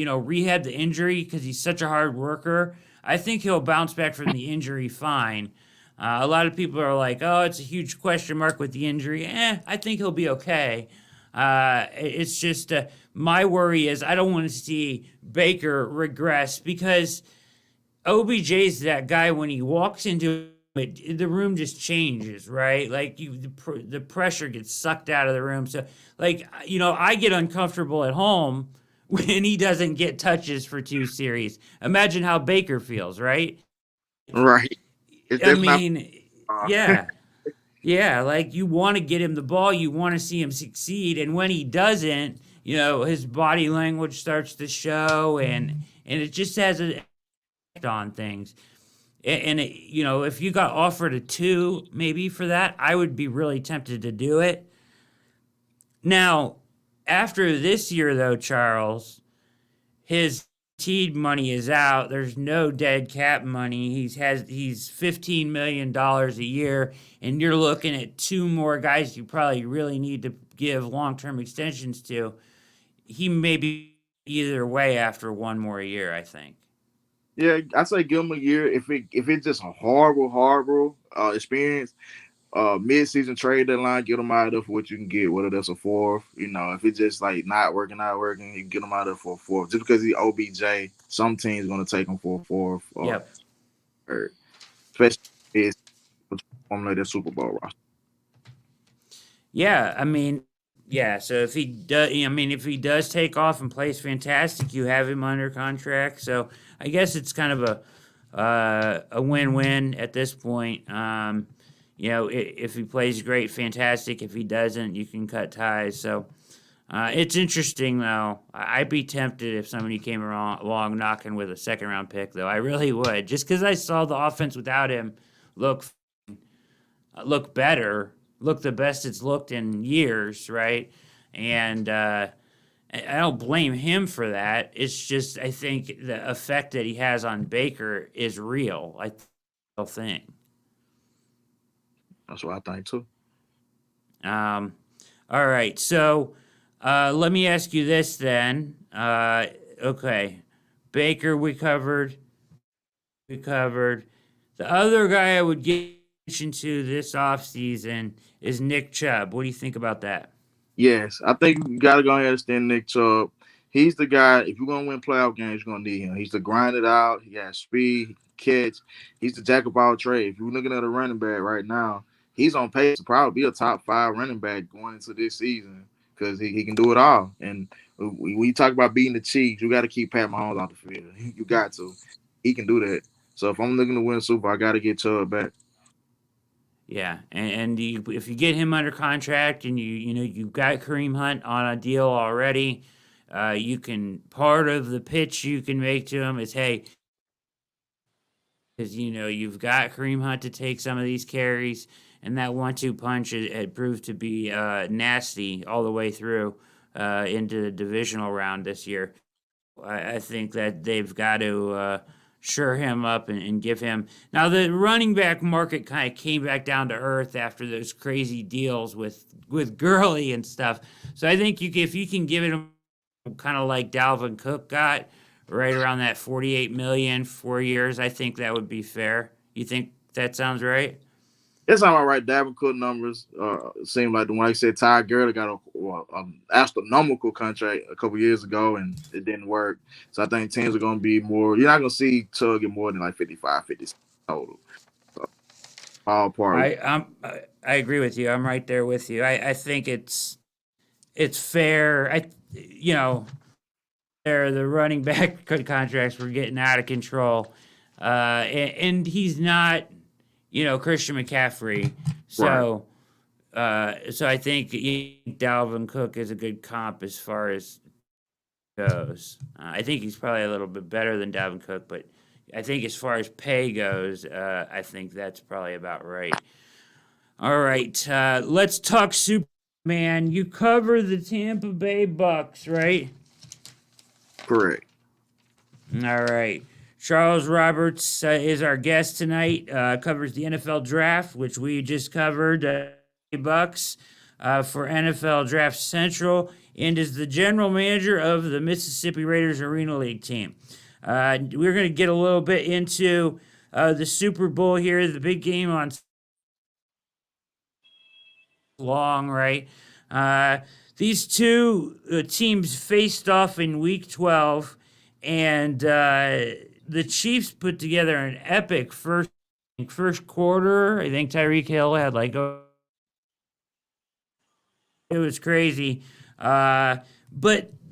[SPEAKER 1] to rehab the injury because he's such a hard worker. I think he'll bounce back from the injury fine. A lot of people are like, "Oh, it's a huge question mark with the injury." I think he'll be okay. It's just my worry is I don't want to see Baker regress because OBJ's that guy when he walks into it, the room just changes, right? Like the pressure gets sucked out of the room. So, like, I get uncomfortable at home when he doesn't get touches for 2 series. Imagine how Baker feels, right?
[SPEAKER 2] Right. It's
[SPEAKER 1] I
[SPEAKER 2] definitely not.
[SPEAKER 1] mean, yeah. Yeah, like you want to get him the ball, you want to see him succeed, and when he doesn't, his body language starts to show, and it just has an effect on things. And if you got offered a 2 maybe for that, I would be really tempted to do it. Now, after this year though, Charles, his teed money is out. There's no dead cap money. He's $15 million a year, and you're looking at 2 more guys you probably really need to give long term extensions to. He may be either way after 1 more year, I think.
[SPEAKER 2] Yeah, I say give him a year. If it's just a horrible experience, mid-season trade deadline, get them out of there for what you can get. Whether that's a fourth, if it's just like not working, you can get them out of there for a fourth. Just because he's OBJ, some teams gonna take him for a fourth or
[SPEAKER 1] Yep.
[SPEAKER 2] third, especially if it's formulate their Super Bowl roster.
[SPEAKER 1] Yeah, I mean, yeah. So if he does take off and plays fantastic, you have him under contract. So I guess it's kind of a win-win at this point. If he plays great, fantastic. If he doesn't, you can cut ties. So it's interesting though. I'd be tempted if somebody came along knocking with a second round pick, though. I really would, just because I saw the offense without him look look better, look the best it's looked in years, right? And I don't blame him for that. It's just I think the effect that he has on Baker is real. I think.
[SPEAKER 2] That's what I think too.
[SPEAKER 1] Um, all right, so let me ask you this then. Okay, Baker we covered. We covered. The other guy I would get attention to this offseason is Nick Chubb. What do you think about that?
[SPEAKER 2] Yes, I think you got to go ahead and stand Nick Chubb. He's the guy. If you're gonna win playoff games, you're gonna need him. He's the grind it out. He has speed, he can catch. He's the jack of all trades. If you're looking at a running back right now, he's on pace to probably be a top 5 running back going into this season because he can do it all. And when you talk about beating the Chiefs, you got to keep Pat Mahomes off the field. You got to. He can do that. So if I'm looking to win a Super Bowl, I got to get Chubb back.
[SPEAKER 1] Yeah, if you get him under contract and you've got Kareem Hunt on a deal already, you can part of the pitch you can make to him is hey, because you've got Kareem Hunt to take some of these carries, and that 1-2 punch had proved to be nasty all the way through into the divisional round this year. I think that they've got to shore him up and give him. Now, the running back market kind of came back down to earth after those crazy deals with Gurley and stuff. So I think if you can give it him kind of like Dalvin Cook got right around that 48 million 4 years, I think that would be fair. You think that sounds right?
[SPEAKER 2] That's how I write Davenport numbers. Seemed like the one I said Ty Gurley got a astronomical contract a couple years ago, and it didn't work. So I think teams are going to be more. You're not going to see Tug get more than like 55, 56 total. So, all part.
[SPEAKER 1] I agree with you. I'm right there with you. I think it's fair. The running back contracts were getting out of control. and he's not, Christian McCaffrey.
[SPEAKER 2] Right.
[SPEAKER 1] So I think Dalvin Cook is a good comp as far as goes. I think he's probably a little bit better than Dalvin Cook, but I think as far as pay goes, I think that's probably about right. All right, let's talk Superman. You cover the Tampa Bay Bucs, right?
[SPEAKER 2] Correct.
[SPEAKER 1] All right. Charles Roberts is our guest tonight. Covers the NFL draft, which we just covered. Bucks for NFL Draft Central, and is the general manager of the Mississippi Raiders Arena League team. We're going to get a little bit into the Super Bowl here, the big game on long, right? These two teams faced off in Week 12, and the Chiefs put together an epic first quarter. I think Tyreek Hill had it was crazy. But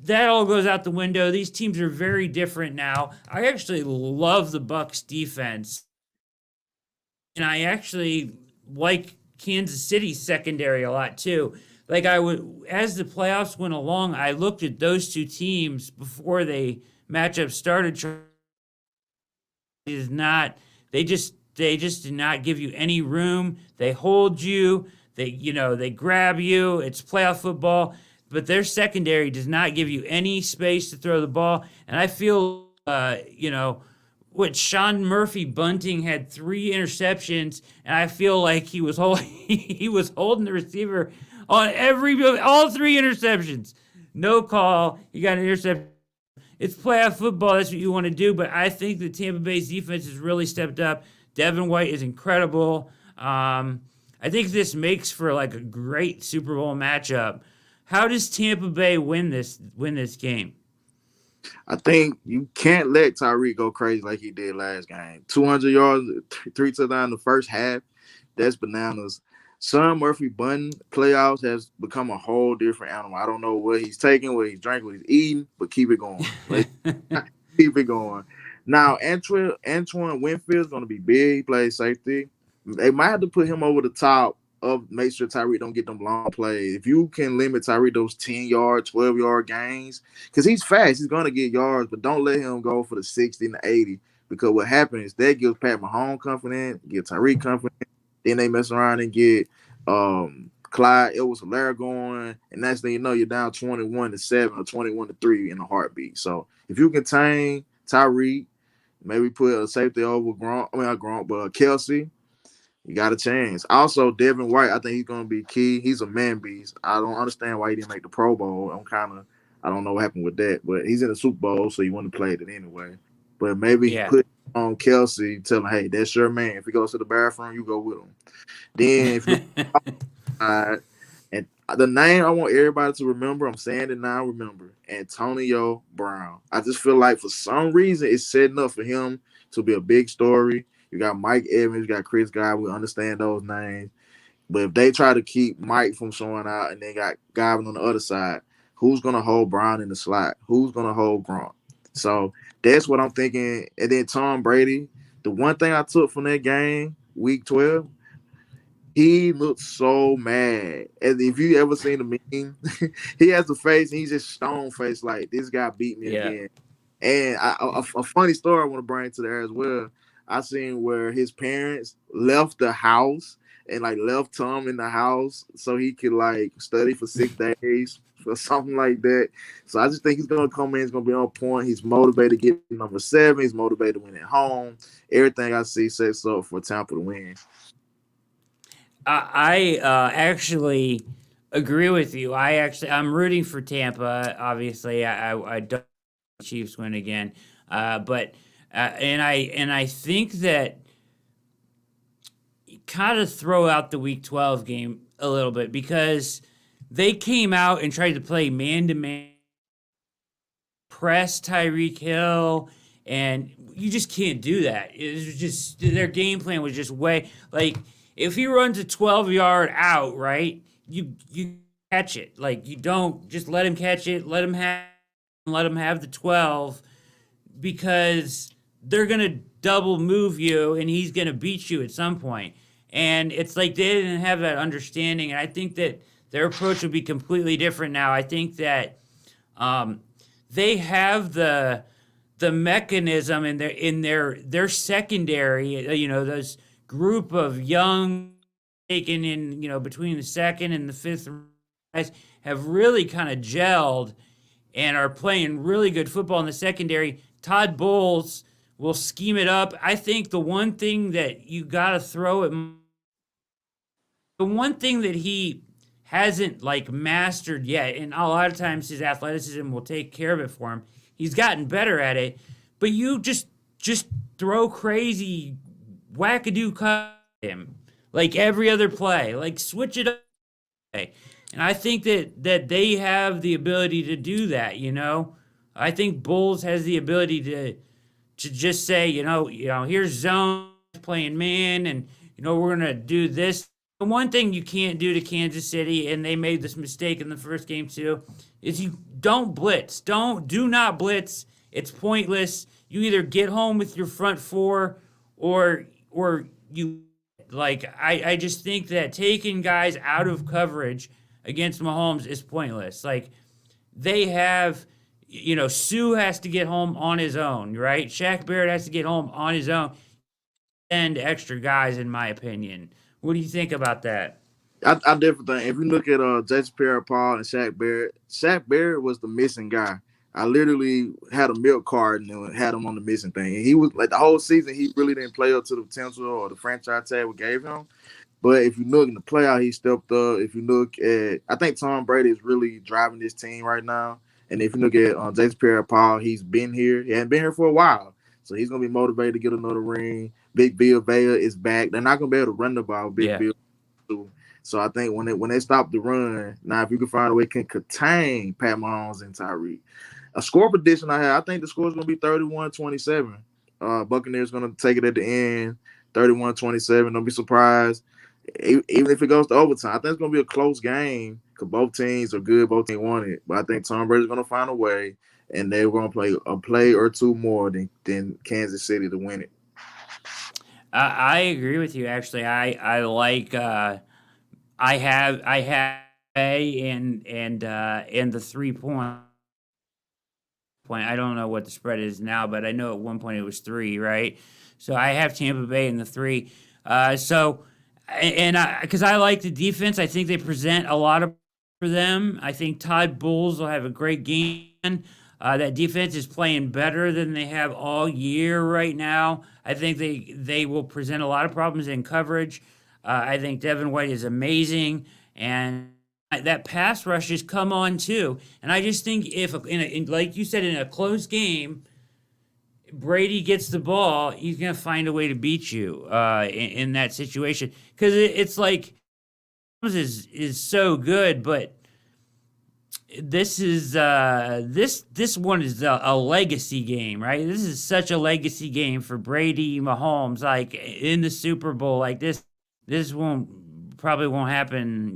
[SPEAKER 1] that all goes out the window. These teams are very different now. I actually love the Bucs defense, and I actually like Kansas City's secondary a lot too. Like I would, as the playoffs went along, I looked at those two teams before they matchup started. Is not they just did not give you any room. They hold you. They grab you. It's playoff football, but their secondary does not give you any space to throw the ball. And I feel what Sean Murphy Bunting had 3 interceptions, and I feel like he was he was holding the receiver on all 3 interceptions. No call. He got an interception. It's playoff football. That's what you want to do. But I think the Tampa Bay's defense has really stepped up. Devin White is incredible. I think this makes for like a great Super Bowl matchup. How does Tampa Bay win this game?
[SPEAKER 2] I think you can't let Tyreek go crazy like he did last game. 200 yards, 3 touchdowns in the first half. That's bananas. Sean Murphy Bunting playoffs has become a whole different animal. I don't know what he's taking, what he's drinking, what he's eating, but keep it going. Keep it going. Now, Antoine Winfield's going to be big. He plays safety. They might have to put him over the top of make sure Tyreek don't get them long plays. If you can limit Tyreek those 10-yard, 12-yard gains, because he's fast, he's going to get yards, but don't let him go for the 60 and the 80, because what happens is that gives Pat Mahomes confidence, gives Tyreek confidence, then they mess around and get Clyde Edwards-Helaire going, and next thing you know, you're down 21-7 or 21-3 in a heartbeat. So if you contain Tyreek, maybe put a safety over Kelsey, you got a chance. Also, Devin White, I think he's going to be key. He's a man beast. I don't understand why he didn't make the Pro Bowl. I don't know what happened with that, but he's in the Super Bowl, so you want to play it anyway. But maybe he put on Kelsey, tell him, hey, that's your man. If he goes to the bathroom, you go with him. Then if you and the name I want everybody to remember, I'm saying it now, remember, Antonio Brown. I just feel like for some reason it's setting up for him to be a big story. You got Mike Evans, you got Chris Godwin. We understand those names. But if they try to keep Mike from showing out and they got Godwin on the other side, who's going to hold Brown in the slot? Who's going to hold Gronk? So that's what I'm thinking. And then Tom Brady, the one thing I took from that game, Week 12, he looked so mad. And if you ever seen the meme, he has a face and he's just stone faced like, this guy beat me again. And a funny story I want to bring to there as well. I seen where his parents left the house and left Tom in the house so he could study for 6 days or something like that. So I just think he's gonna come in, he's gonna be on point. He's motivated to get number 7, he's motivated to win at home. Everything I see sets up for Tampa to win.
[SPEAKER 1] I actually agree with you. I'm rooting for Tampa. Obviously, I don't the Chiefs win again, but I think that you kind of throw out the Week 12 game a little bit because they came out and tried to play man-to-man, press Tyreek Hill, and you just can't do that. It was just their game plan was just way if he runs a 12-yard out, right? You catch it. You don't just let him catch it. Let him have the 12 because they're gonna double move you and he's gonna beat you at some point. And it's like they didn't have that understanding. And I think that their approach would be completely different now. I think that um, they have the mechanism in their secondary. Those group of young taken in between the second and the fifth guys have really kind of gelled and are playing really good football in the secondary. Todd Bowles will scheme it up. I think the one thing that you got to throw at the one thing that he hasn't like mastered yet, and a lot of times his athleticism will take care of it for him. He's gotten better at it, but you just throw crazy wackadoo cut at him like every other play, like switch it up. And I think that they have the ability to do that. I think Bulls has the ability to just say, here's zone playing man, and we're gonna do this. The one thing you can't do to Kansas City, and they made this mistake in the first game too, is you don't blitz. Do not blitz. It's pointless. You either get home with your front four, or you I just think that taking guys out of coverage against Mahomes is pointless. Like they have, Sue has to get home on his own, right? Shaq Barrett has to get home on his own. And extra guys, in my opinion. What do you think about that?
[SPEAKER 2] I definitely think if you look at Jason Pierre-Paul and Shaq Barrett was the missing guy. I literally had a milk card and had him on the missing thing. And he was like the whole season, he really didn't play up to the potential or the franchise tag we gave him. But if you look in the playoff, he stepped up. If you look at, I think Tom Brady is really driving this team right now. And if you look at Jason Pierre-Paul, he's been here. He hadn't been here for a while. So he's going to be motivated to get another ring. Big Bill Vea is back. They're not going to be able to run the ball. Big Bill. So I think when they stop the run, now if you can find a way can contain Pat Mahomes and Tyreek. A score prediction I think the score is going to be 31-27. Buccaneers going to take it at the end, 31-27. Don't be surprised. Even if it goes to overtime, I think it's going to be a close game because both teams are good. Both teams want it. But I think Tom Brady's going to find a way, and they're going to play a play or two more than Kansas City to win it.
[SPEAKER 1] I agree with you. Actually, I like. I have a and the 3 point. I don't know what the spread is now, but I know at one point it was 3, right? So I have Tampa Bay in the 3. Because I like the defense, I think they present a lot of for them. I think Todd Bowles will have a great game. That defense is playing better than they have all year right now. I think they will present a lot of problems in coverage. I think Devin White is amazing, and that pass rush has come on too. And I just think if, like you said, in a close game, Brady gets the ball, he's gonna find a way to beat you in that situation because it's like is so good, but this one is a legacy game, right? This is such a legacy game for Brady Mahomes, like in the Super Bowl, like this probably won't happen,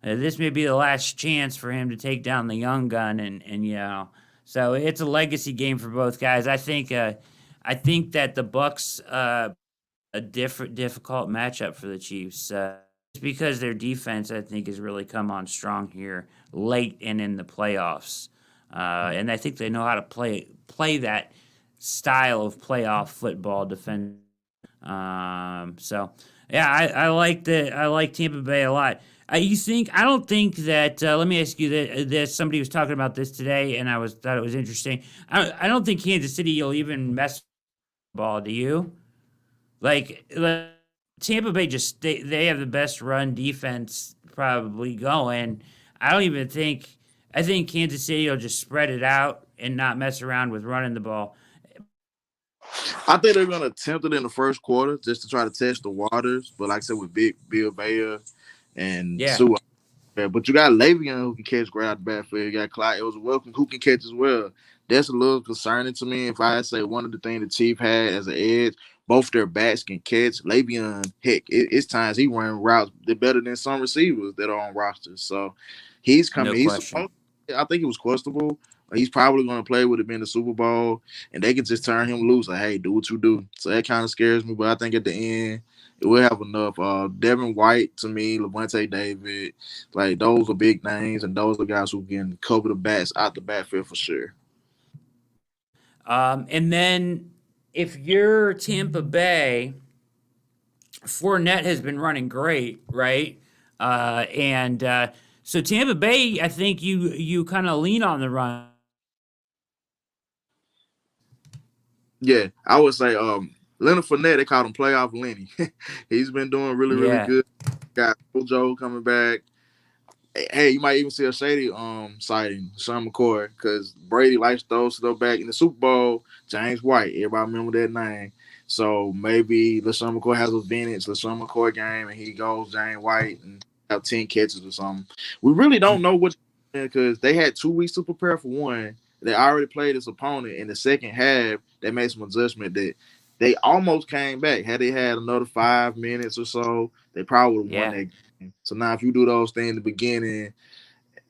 [SPEAKER 1] this may be the last chance for him to take down the young gun, and so it's a legacy game for both guys. I think that the Bucs a difficult matchup for the Chiefs. Just because their defense, I think, has really come on strong here late and in the playoffs, and I think they know how to play that style of playoff football defense. So yeah, I like Tampa Bay a lot. I don't think that. Let me ask you this. Somebody was talking about this today, and thought it was interesting. I don't think Kansas City will even mess with the ball. Do you? Like Tampa Bay just they have the best run defense probably going. I don't even think. I think Kansas City will just spread it out and not mess around with running the ball.
[SPEAKER 2] I think they're going to attempt it in the first quarter just to try to test the waters. But like I said, with Big Bill Vea and
[SPEAKER 1] Yeah,
[SPEAKER 2] Sue. Yeah, but you got Le'Veon who can catch great out the backfield. You got Clyde Edwards-Welcome who can catch as well. That's a little concerning to me. If I say one of the things the Chief had as an edge, both their backs can catch. Le'Veon, heck, it's times he running routes they're better than some receivers that are on rosters. So he's
[SPEAKER 1] no
[SPEAKER 2] coming.
[SPEAKER 1] question.
[SPEAKER 2] I think he was questionable, He's probably going to play with him in the Super Bowl, and they can just turn him loose. Like, hey, do what you do. So that kind of scares me. But I think at the end, we'll have enough. Devin White to me, Levante David, like those are big names, and those are guys who can cover the bats out the backfield for sure.
[SPEAKER 1] And then if you're Tampa Bay, Fournette has been running great, right? And so Tampa Bay, I think you kind of lean on the run.
[SPEAKER 2] Yeah, I would say Leonard Fournette, they called him playoff Lenny. He's been doing really, really
[SPEAKER 1] Yeah,
[SPEAKER 2] good. Got Joe coming back. Hey, you might even see a shady sighting, Sean McCoy, because Brady likes those to go back in the Super Bowl. James White, everybody remember that name. So maybe LaShawn McCoy has a vintage LaShawn McCoy game, and he goes James White and have 10 catches or something. We really don't know what, because they had 2 weeks to prepare for one. They already played his opponent in the second half. They made some adjustment that they almost came back. Had they had another 5 minutes or so, they probably would have won
[SPEAKER 1] yeah,
[SPEAKER 2] that game. So now if you do those things in the beginning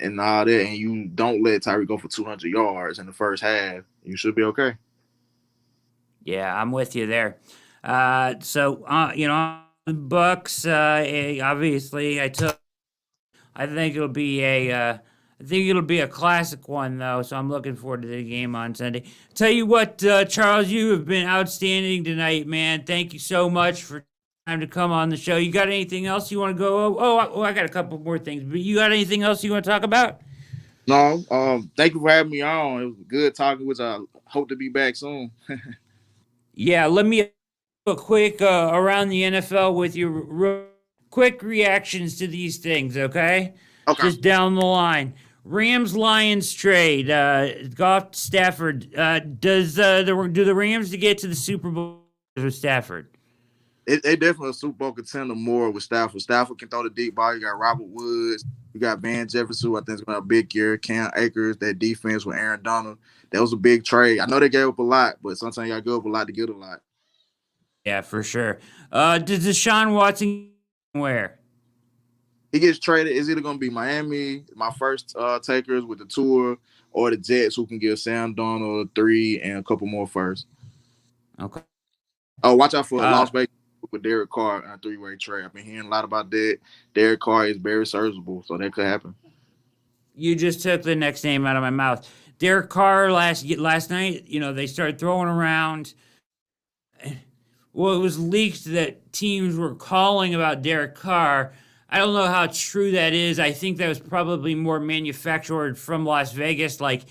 [SPEAKER 2] and all that, and you don't let Tyree go for 200 yards in the first half, you should be okay.
[SPEAKER 1] yeah. I'm with you there. The Bucks. Obviously, I think it'll be I think it'll be a classic one though. So I'm looking forward to the game on Sunday. Tell you what, Charles, you have been outstanding tonight, man. Thank you so much for time to come on the show. You got anything else you want to go? I got a couple more things. But you got anything else you want to talk about?
[SPEAKER 2] No, thank you for having me on. It was good talking with you. I hope to be back soon.
[SPEAKER 1] Yeah, let me a quick around the NFL with your quick reactions to these things, okay?
[SPEAKER 2] Okay.
[SPEAKER 1] Just down the line. Rams Lions trade. Goff Stafford. Do the Rams to get to the Super Bowl with Stafford?
[SPEAKER 2] They definitely a Super Bowl contender more with Stafford. Stafford can throw the deep ball. You got Robert Woods. You got Van Jefferson, who I think is going to have a big year. Cam Akers, that defense with Aaron Donald. That was a big trade. I know they gave up a lot, but sometimes you got to give up a lot to get a lot.
[SPEAKER 1] Yeah, for sure. Does Deshaun Watson where?
[SPEAKER 2] He gets traded. It's either going to be Miami, my first takers with the tour, or the Jets, who can give Sam Donald 3 and a couple more first.
[SPEAKER 1] Okay.
[SPEAKER 2] Oh, watch out for
[SPEAKER 1] Uh,
[SPEAKER 2] Las Vegas with Derek Carr in a 3-way trade. I've been hearing a lot about that. Derek Carr is very serviceable, so that could happen.
[SPEAKER 1] you just took the next name out of my mouth. Derek Carr last night. They started throwing around. Well, it was leaked that teams were calling about Derek Carr. I don't know how true that is. I think that was probably more manufactured from Las Vegas. Like,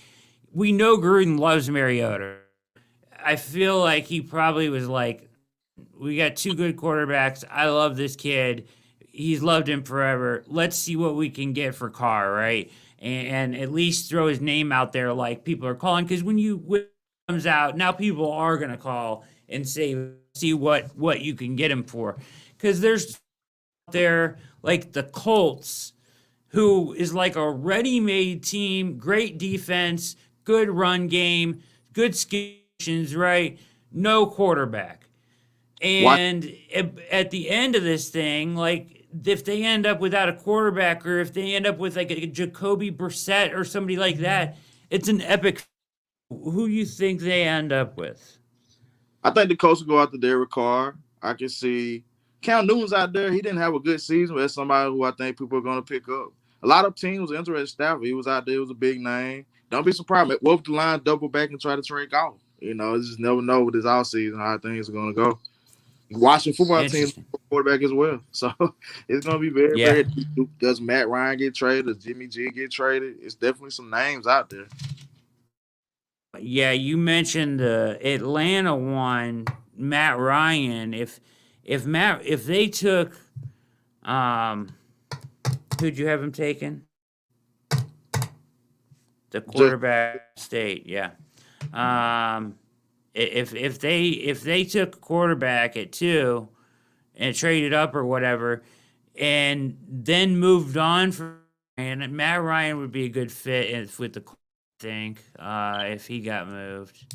[SPEAKER 1] we know Gruden loves Mariota. I feel like he probably was like, we got two good quarterbacks. I love this kid. He's loved him forever. Let's see what we can get for Carr, right? And at least throw his name out there like people are calling. Because when it comes out, now people are going to call and say, see what you can get him for. Because there's there like the Colts, who is like a ready-made team, great defense, good run game, good skills, right? No quarterback.
[SPEAKER 2] Watch
[SPEAKER 1] And at the end of this thing, like if they end up without a quarterback, or if they end up with like a Jacoby Brissett or somebody like that, it's an epic. Who you think they end up with?
[SPEAKER 2] I think the coach will go after Derek Carr. I can see Cam Newton's out there. He didn't have a good season, but that's somebody who I think people are going to pick up. A lot of teams were interested in Stafford. He was out there. He was a big name. Don't be surprised. What if the line double back and try to trade golf? You just never know with this offseason how things are going to go. Watching football teams
[SPEAKER 1] Interesting.
[SPEAKER 2] quarterback as well. So it's going to be very,
[SPEAKER 1] Yeah.
[SPEAKER 2] very deep. Does Matt Ryan get traded? Does Jimmy G get traded? It's definitely some names out there.
[SPEAKER 1] Yeah, you mentioned the Atlanta one, Matt Ryan. If they took um who'd you have him taken? The
[SPEAKER 2] Just
[SPEAKER 1] quarterback state, yeah. Um if they took a quarterback at 2 and traded up or whatever and then moved on from and Matt Ryan would be a good fit with the I think if he got moved.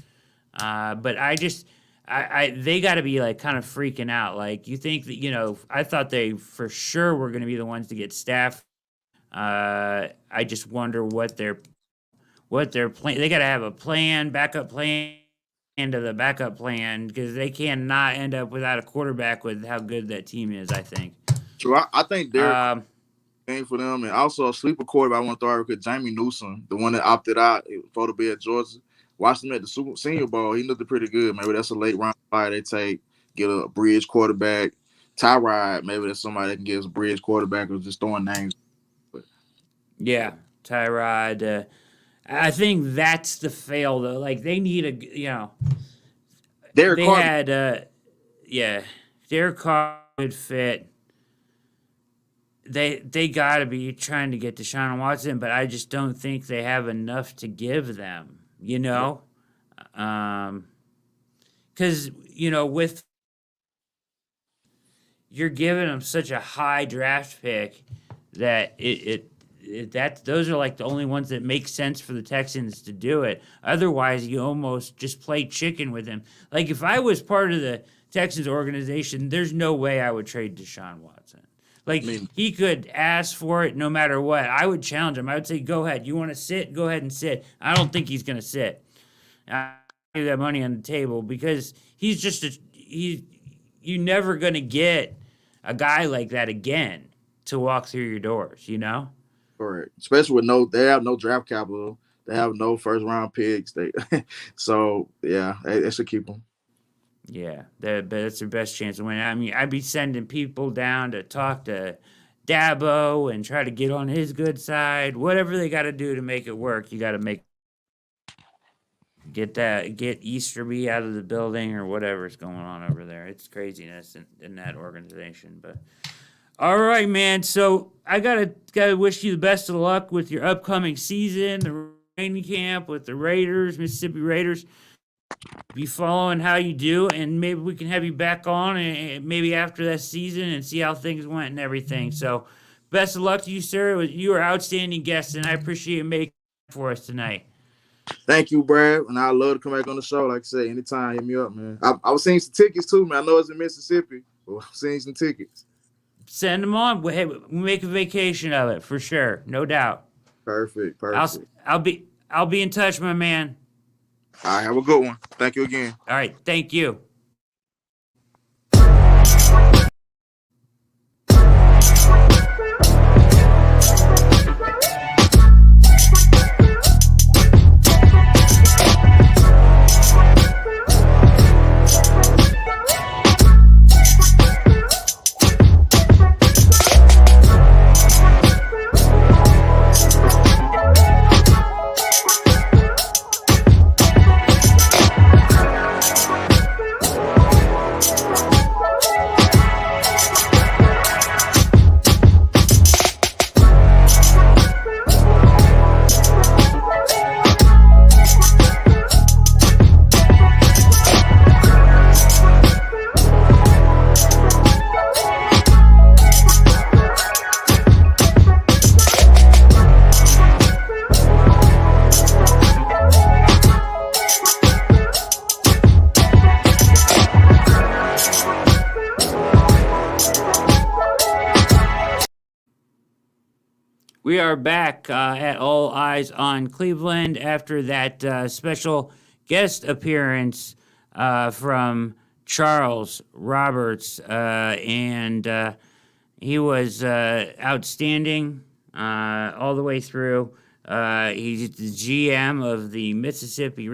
[SPEAKER 1] But they got to be like kind of freaking out. Like, you think that I thought they for sure were going to be the ones to get staff. I just wonder what their plan. They got to have a plan, backup plan to the backup plan because they cannot end up without a quarterback with how good that team is. I think.
[SPEAKER 2] So I think Derek
[SPEAKER 1] Um,
[SPEAKER 2] game for them, and also a sleeper quarterback I want to throw out because Jamie Newsom, the one that opted out for to be at Georgia. Watched him at the Senior Bowl. He looked pretty good. Maybe that's a late round buy they take. Get a bridge quarterback. Tyrod, maybe that's somebody that can get us a bridge quarterback or just throwing names. But
[SPEAKER 1] yeah, Tyrod. I think that's the fail though. Like they need
[SPEAKER 2] Derek
[SPEAKER 1] they
[SPEAKER 2] Carr,
[SPEAKER 1] had yeah, Derek Carr would fit. They got to be trying to get Deshaun Watson, but I just don't think they have enough to give them. Because with you're giving them such a high draft pick that that those are like the only ones that make sense for the Texans to do it. Otherwise, you almost just play chicken with him. Like if I was part of the Texans organization, there's no way I would trade Deshaun Watson. Like
[SPEAKER 2] I mean,
[SPEAKER 1] he could ask for it no matter what. I would challenge him. I would say, "Go ahead. You want to sit? Go ahead and sit." I don't think he's going to sit. I leave that money on the table because he's just you're never going to get a guy like that again to walk through your doors.
[SPEAKER 2] correct. Especially with they have no draft capital. They have no first round picks. So yeah, they should keep them.
[SPEAKER 1] Yeah, that's their best chance to win. I mean, I'd be sending people down to talk to Dabo and try to get on his good side. Whatever they got to do to make it work, you got to get Easterby out of the building or whatever's going on over there. It's craziness in that organization. But all right, man. So I gotta wish you the best of luck with your upcoming season, the training camp with the Raiders, Mississippi Raiders. Be following how you do, and maybe we can have you back on and maybe after that season and see how things went and everything. So, best of luck to you, sir. You are outstanding guest, and I appreciate you making it for us tonight.
[SPEAKER 2] Thank you, Brad. And I'd love to come back on the show. Like I said, anytime, hit me up, man. I was seeing some tickets too, man. I know it's in Mississippi, but I'm seeing some tickets.
[SPEAKER 1] Send them on. We make a vacation of it for sure, no doubt.
[SPEAKER 2] Perfect.
[SPEAKER 1] I'll be in touch, my man.
[SPEAKER 2] All right, have a good one. Thank you again.
[SPEAKER 1] All right, thank you. We are back at All Eyes on Cleveland after that special guest appearance from Charles Roberts, and he was outstanding all the way through. He's the GM of the Mississippi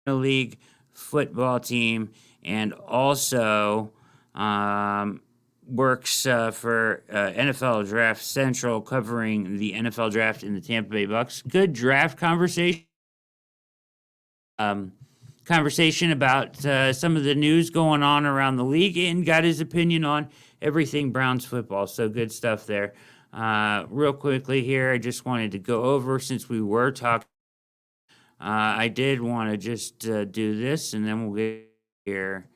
[SPEAKER 1] League football team, and also works for NFL Draft Central, covering the NFL Draft in the Tampa Bay Bucs. Good draft conversation. Conversation about some of the news going on around the league, and got his opinion on everything Browns football. So good stuff there. Real quickly here, I just wanted to go over, since we were talking, I did want to just do this, and then we'll get here.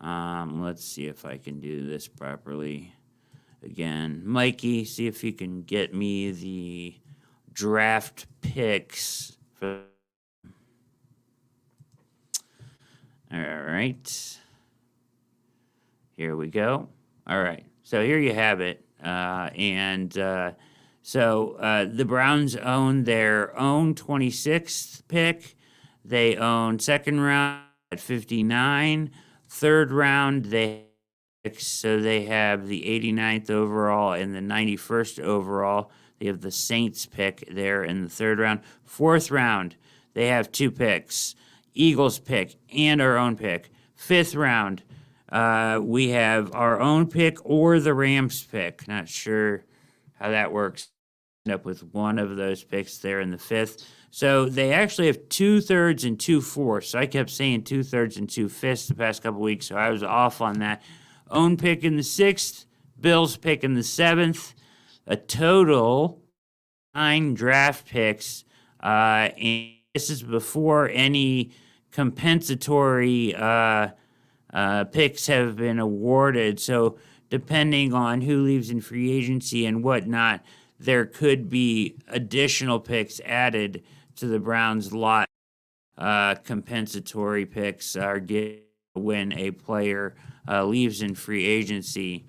[SPEAKER 1] Let's see if I can do this properly. Again, Mikey, see if you can get me the draft picks. All right. Here we go. All right. So here you have it. And So the Browns own their own 26th pick. They own second round at 59. Third round, so they have the 89th overall and the 91st overall. They have the Saints pick there in the third round. Fourth round, they have 2 picks. Eagles pick and our own pick. Fifth round, we have our own pick or the Rams pick. Not sure how that works. End up with one of those picks there in the fifth. So they actually have 2/3 and 2/4. So I kept saying 2/3 and 2/5 the past couple weeks, so I was off on that. Own pick in the sixth, Bills pick in the seventh. A total 9 draft picks, and this is before any compensatory picks have been awarded. So depending on who leaves in free agency and whatnot, there could be additional picks added to the Browns' lot. Compensatory picks are given when a player leaves in free agency.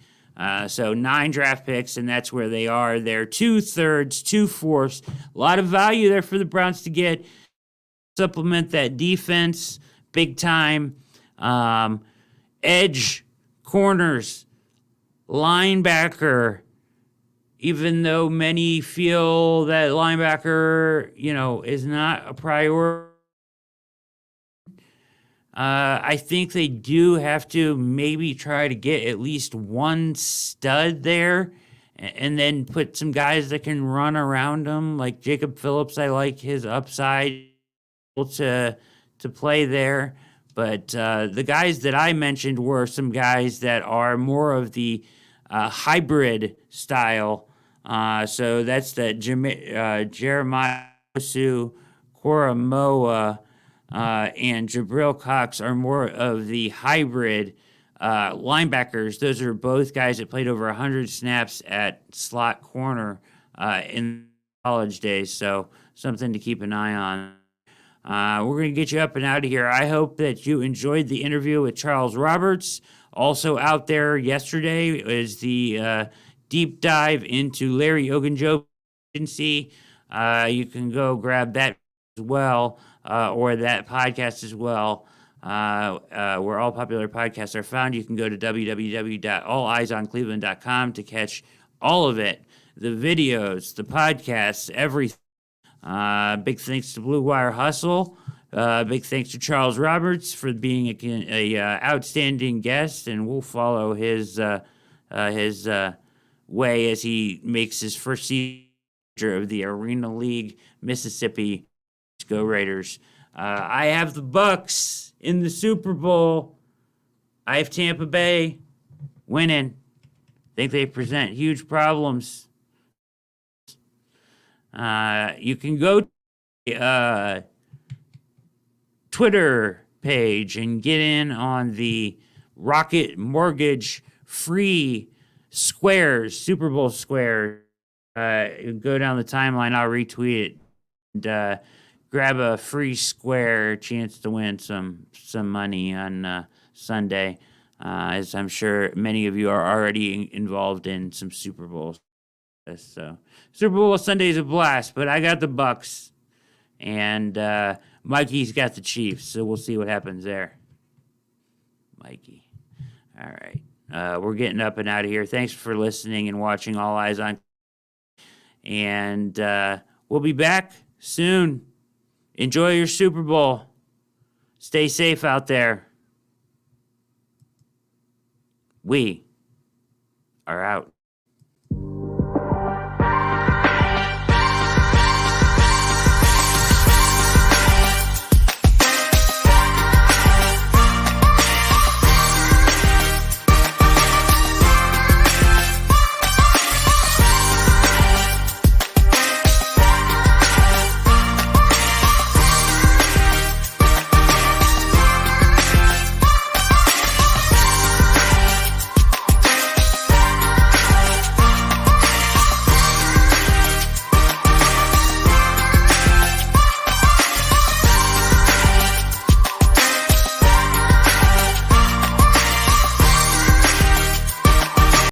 [SPEAKER 1] So 9 draft picks, and that's where they are. They're 2/3, 2/4. A lot of value there for the Browns to get. Supplement that defense big time. Edge, corners, linebacker. Even though many feel that linebacker, is not a priority, I think they do have to maybe try to get at least one stud there and then put some guys that can run around them. Like Jacob Phillips, I like his upside to play there. But the guys that I mentioned were some guys that are more of the hybrid style. So that's the Jeremiah Osu, Koromoa, and Jabril Cox are more of the hybrid linebackers. Those are both guys that played over 100 snaps at slot corner in college days. So something to keep an eye on. We're going to get you up and out of here. I hope that you enjoyed the interview with Charles Roberts. Also out there yesterday is the deep dive into Larry Ogunjobi's agency. You can go grab that as well, or that podcast as well, where all popular podcasts are found. You can go to www.alleyesoncleveland.com to catch all of it, the videos, the podcasts, everything. Big thanks to Blue Wire Hustle. Big thanks to Charles Roberts for being a outstanding guest, and we'll follow his way as he makes his first season of the Arena League Mississippi. Go Raiders. I have the Bucs in the Super Bowl. I have Tampa Bay winning. Think they present huge problems. You can go to the Twitter page and get in on the Rocket Mortgage free squares, Super Bowl squares. Go down the timeline, I'll retweet it, and grab a free square chance to win some money on Sunday, as I'm sure many of you are already involved in some Super Bowls. So Super Bowl Sunday is a blast, but I got the Bucs, and Mikey's got the Chiefs, so we'll see what happens there. Mikey. All right. We're getting up and out of here. Thanks for listening and watching All Eyes on. And we'll be back soon. Enjoy your Super Bowl. Stay safe out there. We are out.